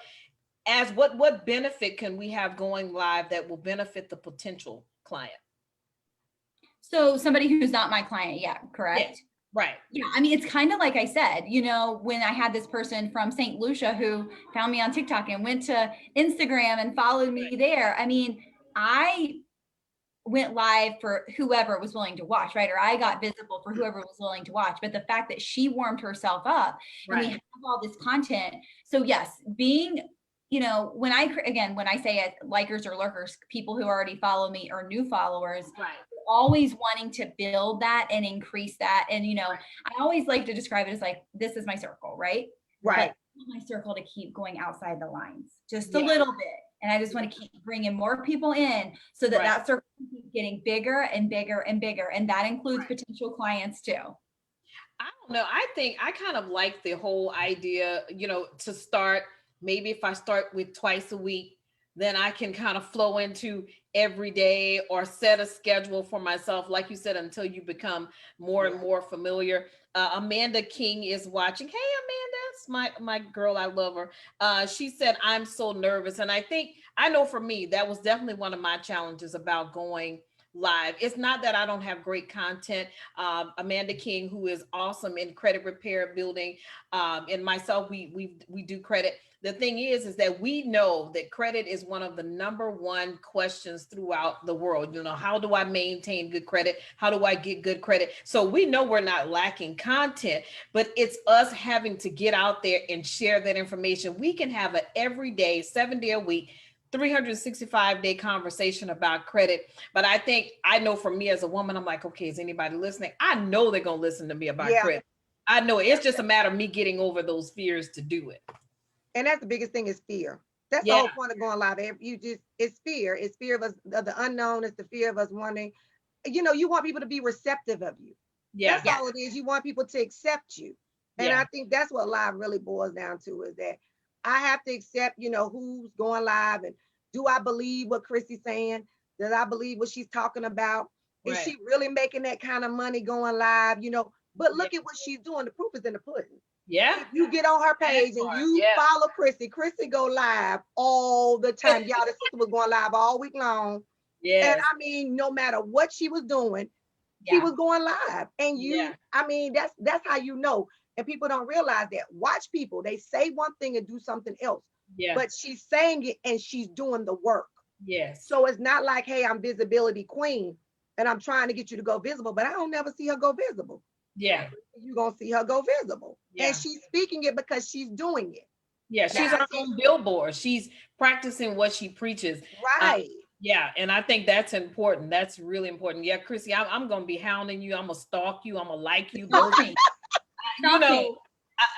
benefit can we have going live that will benefit the potential client? So somebody who's not my client yet, correct? Right. Yeah, I mean, it's kind of like I said, you know, when I had this person from St. Lucia who found me on TikTok and went to Instagram and followed me there. I mean, I went live for whoever was willing to watch, right? Or I got visible for whoever was willing to watch. But the fact that she warmed herself up and we have all this content. So yes, being, you know, when I say it, likers or lurkers, people who already follow me or new followers, Right. always wanting to build that and increase that. And, you know, I always like to describe it as like, this is my circle, right? Right. But my circle to keep going outside the lines just a little bit. And I just want to keep bringing more people in so that that circle keeps getting bigger and bigger and bigger. And that includes potential clients too. I don't know. I think I kind of like the whole idea, you know, to start, maybe if I start with twice a week, then I can kind of flow into every day or set a schedule for myself, like you said, until you become more and more familiar. Amanda King is watching. Hey, Amanda, it's my girl. I love her. She said, I'm so nervous. And I know for me, that was definitely one of my challenges about going live. It's not that I don't have great content. Amanda King, who is awesome in credit repair building, and myself, we do credit. The thing is that we know that credit is one of the number one questions throughout the world. You know, how do I maintain good credit? How do I get good credit? So we know we're not lacking content, but it's us having to get out there and share that information. We can have an everyday, 7 day a week, 365-day conversation about credit. But I know for me as a woman, I'm like, okay, is anybody listening? I know they're going to listen to me about credit. I know it's just a matter of me getting over those fears to do it. And that's the biggest thing is fear. That's the whole point of going live. It's fear. It's fear of us, of the unknown. It's the fear of us wanting, you know, you want people to be receptive of you. That's all it is. You want people to accept you. And I think that's what live really boils down to, is that I have to accept, you know, who's going live, and do I believe what Chrissy's saying? Does I believe what she's talking about? Is she really making that kind of money going live? You know, but look at what she's doing. The proof is in the pudding. Yeah. If you get on her page and you follow Chrissy go live all the time. Y'all, the sister was going live all week long. Yeah. And I mean, no matter what she was doing, she was going live. And I mean, that's how you know. And people don't realize that. Watch people. They say one thing and do something else. Yeah. But she's saying it and she's doing the work. Yes. So it's not like, hey, I'm visibility queen and I'm trying to get you to go visible, but I don't never see her go visible. Yeah. You're going to see her go visible. Yeah. And she's speaking it because she's doing it. Yeah. She's on her own billboard. She's practicing what she preaches. Right. Yeah. And I think that's important. That's really important. Yeah, Chrissy, I'm going to be hounding you. I'm going to stalk you. I'm going to like you. You know,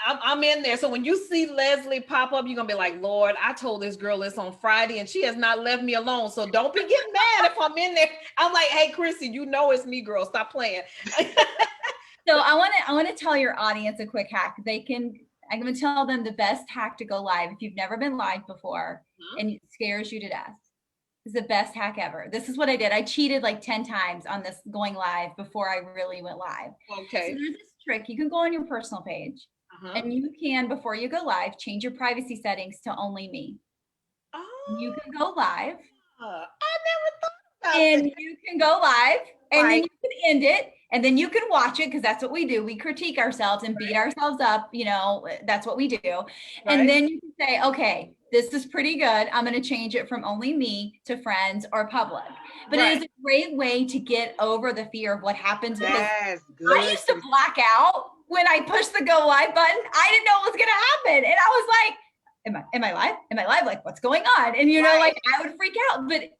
I'm in there. So when you see Leslie pop up, you're going to be like, Lord, I told this girl this on Friday and she has not left me alone. So don't be getting mad if I'm in there. I'm like, hey, Chrissy, you know it's me, girl. Stop playing. So I want to tell your audience a quick hack. I'm going to tell them the best hack to go live if you've never been live before and it scares you to death. It's the best hack ever. This is what I did. I cheated like 10 times on this going live before I really went live. Okay. So there's this trick. You can go on your personal page and you can, before you go live, change your privacy settings to only me. Oh. You can go live. I never thought about and that. You can go live and then you can end it. And then you can watch it, because that's what we do. We critique ourselves and beat ourselves up. You know, that's what we do. Right. And then you can say, okay, this is pretty good. I'm going to change it from only me to friends or public. But it is a great way to get over the fear of what happens. That's good. I used to black out when I pushed the go live button. I didn't know what was going to happen. And I was like, am I live? Am I live? Like, what's going on? And, you know, like I would freak out. But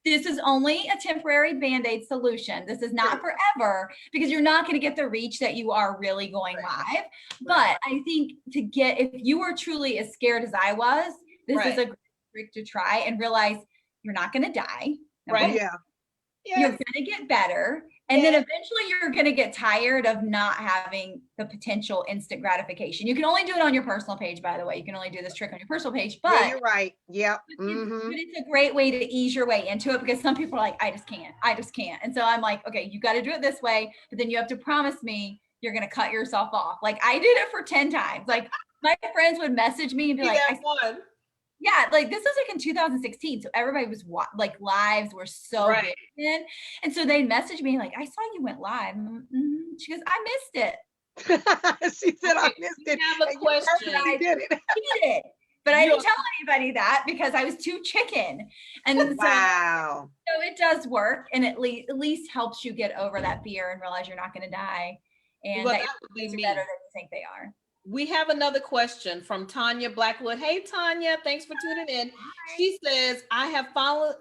this is only a temporary Band-Aid solution. This is not forever, because you're not going to get the reach that you are really going live. But I think if you were truly as scared as I was, this is a great trick to try and realize you're not going to die. Right. Yeah. You're going to get better. And then eventually you're going to get tired of not having the potential instant gratification. You can only do it on your personal page, by the way. You can only do this trick on your personal page, but you're right. Yep. But it's a great way to ease your way into it, because some people are like, I just can't. And so I'm like, okay, you got to do it this way, but then you have to promise me you're going to cut yourself off. Like I did it for 10 times. Like my friends would message me and be like, yeah, like this was like in 2016. So everybody was like lives were so big then. And so they messaged me like, I saw you went live. She goes, I missed it. She said, I Okay, missed we it. have a and you question. purposely did it. She did. But I You- didn't tell anybody that because I was too chicken. And so, Wow. so it does work, and at least helps you get over that fear and realize you're not going to die, and Well, that that your would be kids are me. better than you think they are. We have another question from Tanya Blackwood. Hey, Tanya, thanks for tuning in. She says, I have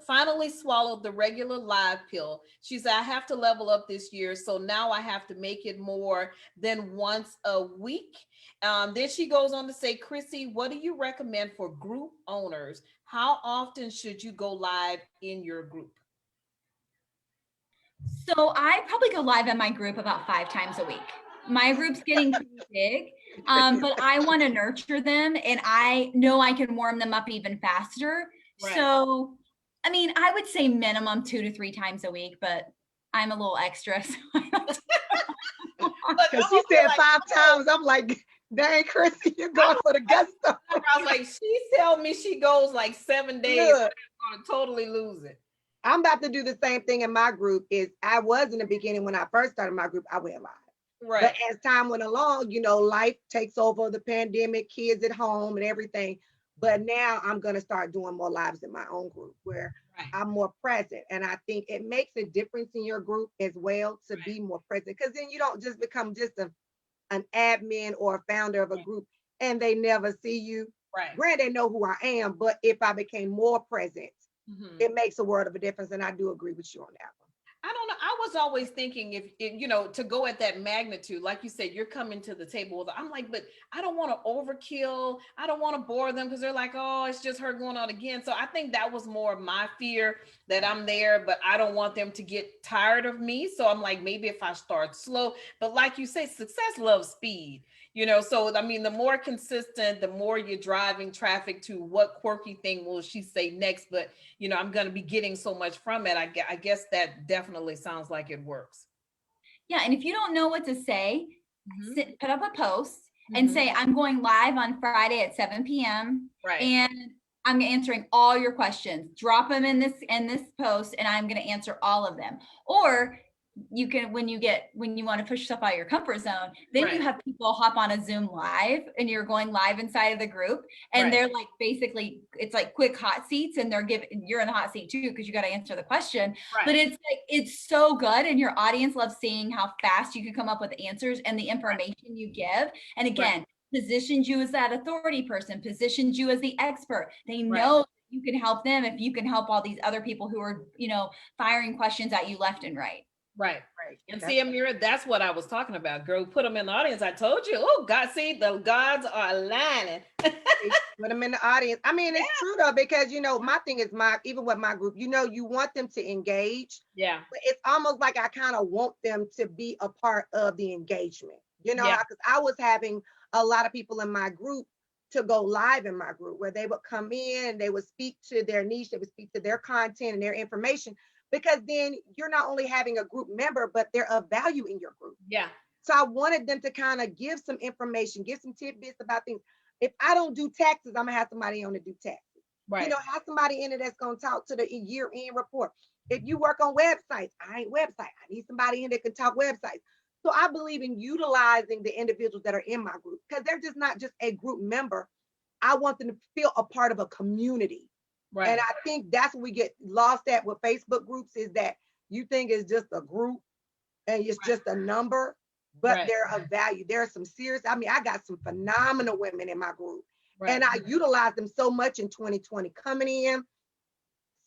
finally swallowed the regular live pill. She said, I have to level up this year. So now I have to make it more than once a week. Then she goes on to say, Chrissy, what do you recommend for group owners? How often should you go live in your group? So I probably go live in my group about 5 times a week. My group's getting pretty big, but I want to nurture them, and I know I can warm them up even faster. Right. So, I mean, I would say minimum 2 to 3 times a week, but I'm a little extra. So Because she said 5 times. I'm like, dang, Chrissy, you're going for the gusto. I was like, she told me she goes like 7 days. Look. I'm going to totally lose it. I'm about to do the same thing in my group. I was in the beginning when I first started my group, I went live. Right. But as time went along, life takes over, the pandemic, kids at home and everything. But now I'm going to start doing more lives in my own group where I'm more present. And I think it makes a difference in your group as well to be more present, because then you don't just become just an admin or a founder of a group and they never see you. Right. Granted, they know who I am, but if I became more present, it makes a world of a difference. And I do agree with you on that one. I don't know. I was always thinking if to go at that magnitude, like you said, you're coming to the table with, I'm like, but I don't want to overkill. I don't want to bore them because they're like, oh, it's just her going on again. So I think that was more of my fear, that I'm there, but I don't want them to get tired of me. So I'm like, maybe if I start slow, but like you say, success loves speed. So I mean, the more consistent, the more you're driving traffic to what quirky thing will she say next. But I'm going to be getting so much from it. I guess that definitely sounds like it works. Yeah, and if you don't know what to say, put up a post and say, I'm going live on Friday at 7 p.m. Right. And I'm answering all your questions. Drop them in this post, and I'm going to answer all of them. Or you can, when you want to push stuff out of your comfort zone, then you have people hop on a Zoom live, and you're going live inside of the group, and they're like, basically it's like quick hot seats, and you're in the hot seat too, because you got to answer the question. But it's like, it's so good, and your audience loves seeing how fast you can come up with answers and the information you give. And again, positions you as that authority person, positions you as the expert. They know you can help them if you can help all these other people who are, firing questions at you left and right. Right. And see, Amira, that's what I was talking about, girl. Put them in the audience. I told you. Oh, God, see, the gods are aligning. Put them in the audience. I mean, it's true though, because my thing is even with my group, you want them to engage. Yeah. But it's almost like I kind of want them to be a part of the engagement. Because I was having a lot of people in my group to go live in my group where they would come in, they would speak to their niche, they would speak to their content and their information. Because then you're not only having a group member, but they're of value in your group. Yeah. So I wanted them to kind of give some information, give some tidbits about things. If I don't do taxes, I'm gonna have somebody on to do taxes. Right. Have somebody in it that's gonna talk to the year-end report. If you work on websites, I ain't website. I need somebody in that can talk websites. So I believe in utilizing the individuals that are in my group, because they're just not just a group member. I want them to feel a part of a community. Right. And I think that's what we get lost at with Facebook groups, is that you think it's just a group and it's just a number, but they're of value. There are some serious, I got some phenomenal women in my group, and I utilize them so much in 2020, coming in,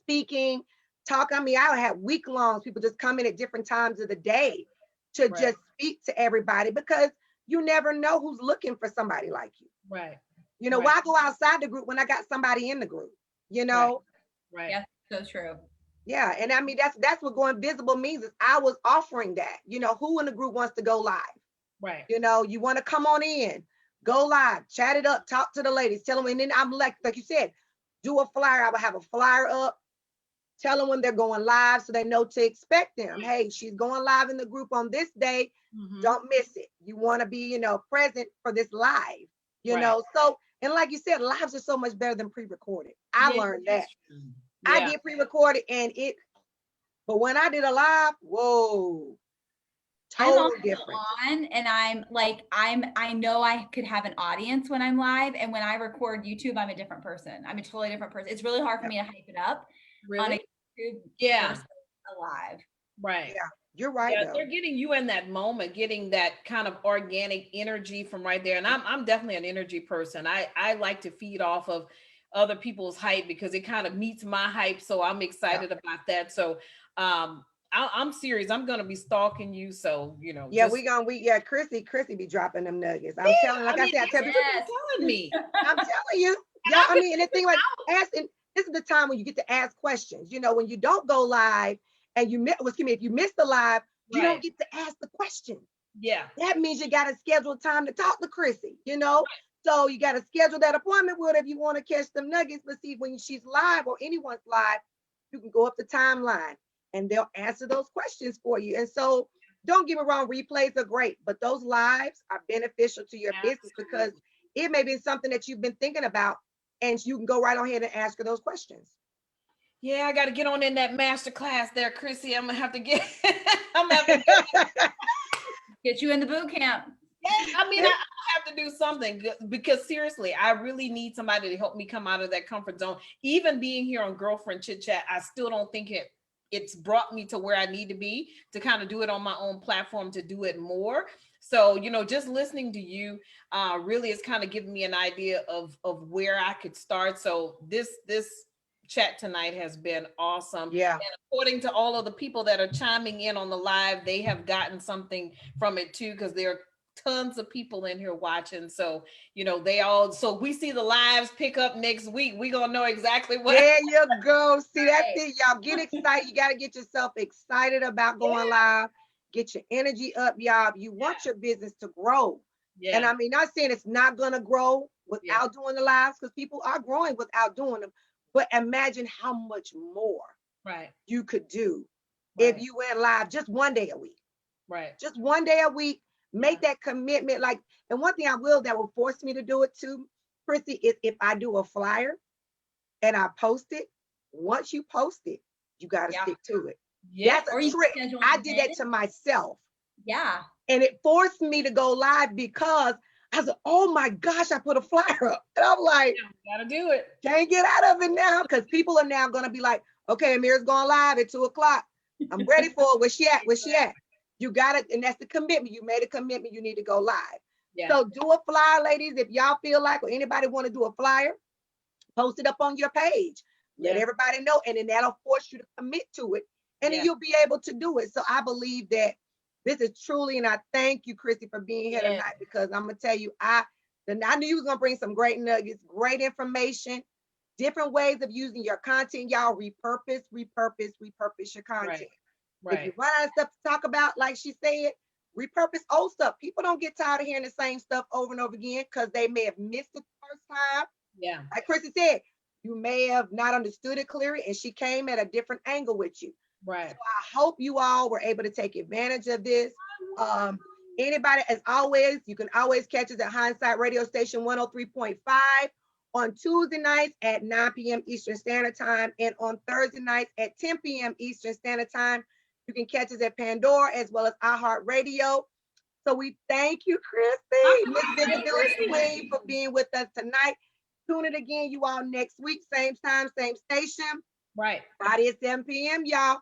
speaking, talking. I had week-longs, people just come in at different times of the day to just speak to everybody, because you never know who's looking for somebody like you. Right. Why go outside the group when I got somebody in the group? Right. Yeah, so true. Yeah, and that's what going visible means, is I was offering that. Who in the group wants to go live? Right. You want to come on in, go live, chat it up, talk to the ladies, tell them, and then I'm like you said, do a flyer. I would have a flyer up, tell them when they're going live so they know to expect them. Hey, she's going live in the group on this day. Don't miss it. You want to be, present for this live, So, and like you said, lives are so much better than pre-recorded. I learned that. I did pre-recorded but when I did a live, whoa, I'm Total on different. and I know I could have an audience when I'm live, and when I record YouTube, I'm a different person. I'm a totally different person. It's really hard for me to hype it up on a Really? YouTube Yeah. versus a live. Right. Yeah, you're right. Yeah, Though. they're getting you in that moment, getting that kind of organic energy from right there. And I'm definitely an energy person. I like to feed off of other people's hype because it kind of meets my hype. So I'm excited about that. So I'm serious. I'm gonna be stalking you. So Yeah, just, Chrissy be dropping them nuggets. I'm telling, like I said, I tell people, that's what you're telling me. I'm telling you, And y'all. I I can mean, and the thing like asking, this is the time when you get to ask questions. When you don't go live and if you miss the live, you don't Right. get to ask the question. Yeah. That means you got to schedule time to talk to Chrissy. So you got to schedule that appointment with her if you want to catch them nuggets. But see, when she's live or anyone's live, you can go up the timeline and they'll answer those questions for you. And so don't get me wrong, replays are great, but those lives are beneficial to your business because it may be something that you've been thinking about and you can go right on ahead and ask her those questions. Yeah, I got to get on in that master class there, Chrissy. I'm gonna have to get. I'm gonna have to Get you in the boot camp. yeah, I mean, I have to do something because seriously, I really need somebody to help me come out of that comfort zone. Even being here on Girlfriend Chit Chat, I still don't think it's brought me to where I need to be to kind of do it on my own platform to do it more. So, just listening to you really is kind of giving me an idea of where I could start. So this chat tonight has been awesome. Yeah. And according to all of the people that are chiming in on the live, they have gotten something from it too, because there are tons of people in here watching. So, so we see the lives pick up next week. We're gonna know exactly what. There you go. See, that's it. Y'all get excited. You got to get yourself excited about going live. Get your energy up, y'all. You want your business to grow. Yeah. And I mean, not saying it's not gonna grow without doing the lives, because people are growing without doing them. But imagine how much more you could do if you went live just one day a week. Right. Just one day a week. Make that commitment. And one thing that will force me to do it too, Chrissy, is if I do a flyer and I post it, once you post it, you got to stick to it. Yeah. That's a trick. I did that to myself. Yeah. And it forced me to go live because I said, oh my gosh, I put a flyer up. And I'm like, gotta do it. Can't get out of it now, because people are now going to be like, okay, Amira's going live at 2:00. I'm ready for it. Where's she at? Where's she at? You got it. And that's the commitment. You made a commitment. You need to go live. Yeah. So do a flyer, ladies. If y'all feel like, or anybody want to do a flyer, post it up on your page. Let everybody know. And then that'll force you to commit to it. And then you'll be able to do it. So I believe that this is truly, and I thank you, Chrissy, for being here tonight, because I'm going to tell you, I knew you was going to bring some great nuggets, great information, different ways of using your content. Y'all repurpose your content. Right. If you run out of stuff to talk about, like she said, repurpose old stuff. People don't get tired of hearing the same stuff over and over again because they may have missed it the first time. Yeah. Like Chrissy said, you may have not understood it clearly, and she came at a different angle with you. Right. So I hope you all were able to take advantage of this. Anybody, as always, you can always catch us at Hindsight Radio Station 103.5 on Tuesday nights at 9 p.m. Eastern Standard Time, and on Thursday nights at 10 p.m. Eastern Standard Time. You can catch us at Pandora as well as iHeartRadio. So we thank you, Chrissy, Miss Visibility Queen, for being with us tonight. Tune in again, you all, next week, same time, same station. Right. Friday at 7 p.m., y'all.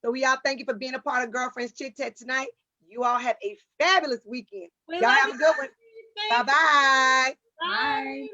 So we all thank you for being a part of Girlfriends Chit Chat tonight. You all have a fabulous weekend. Y'all have a good one. Bye-bye. Bye.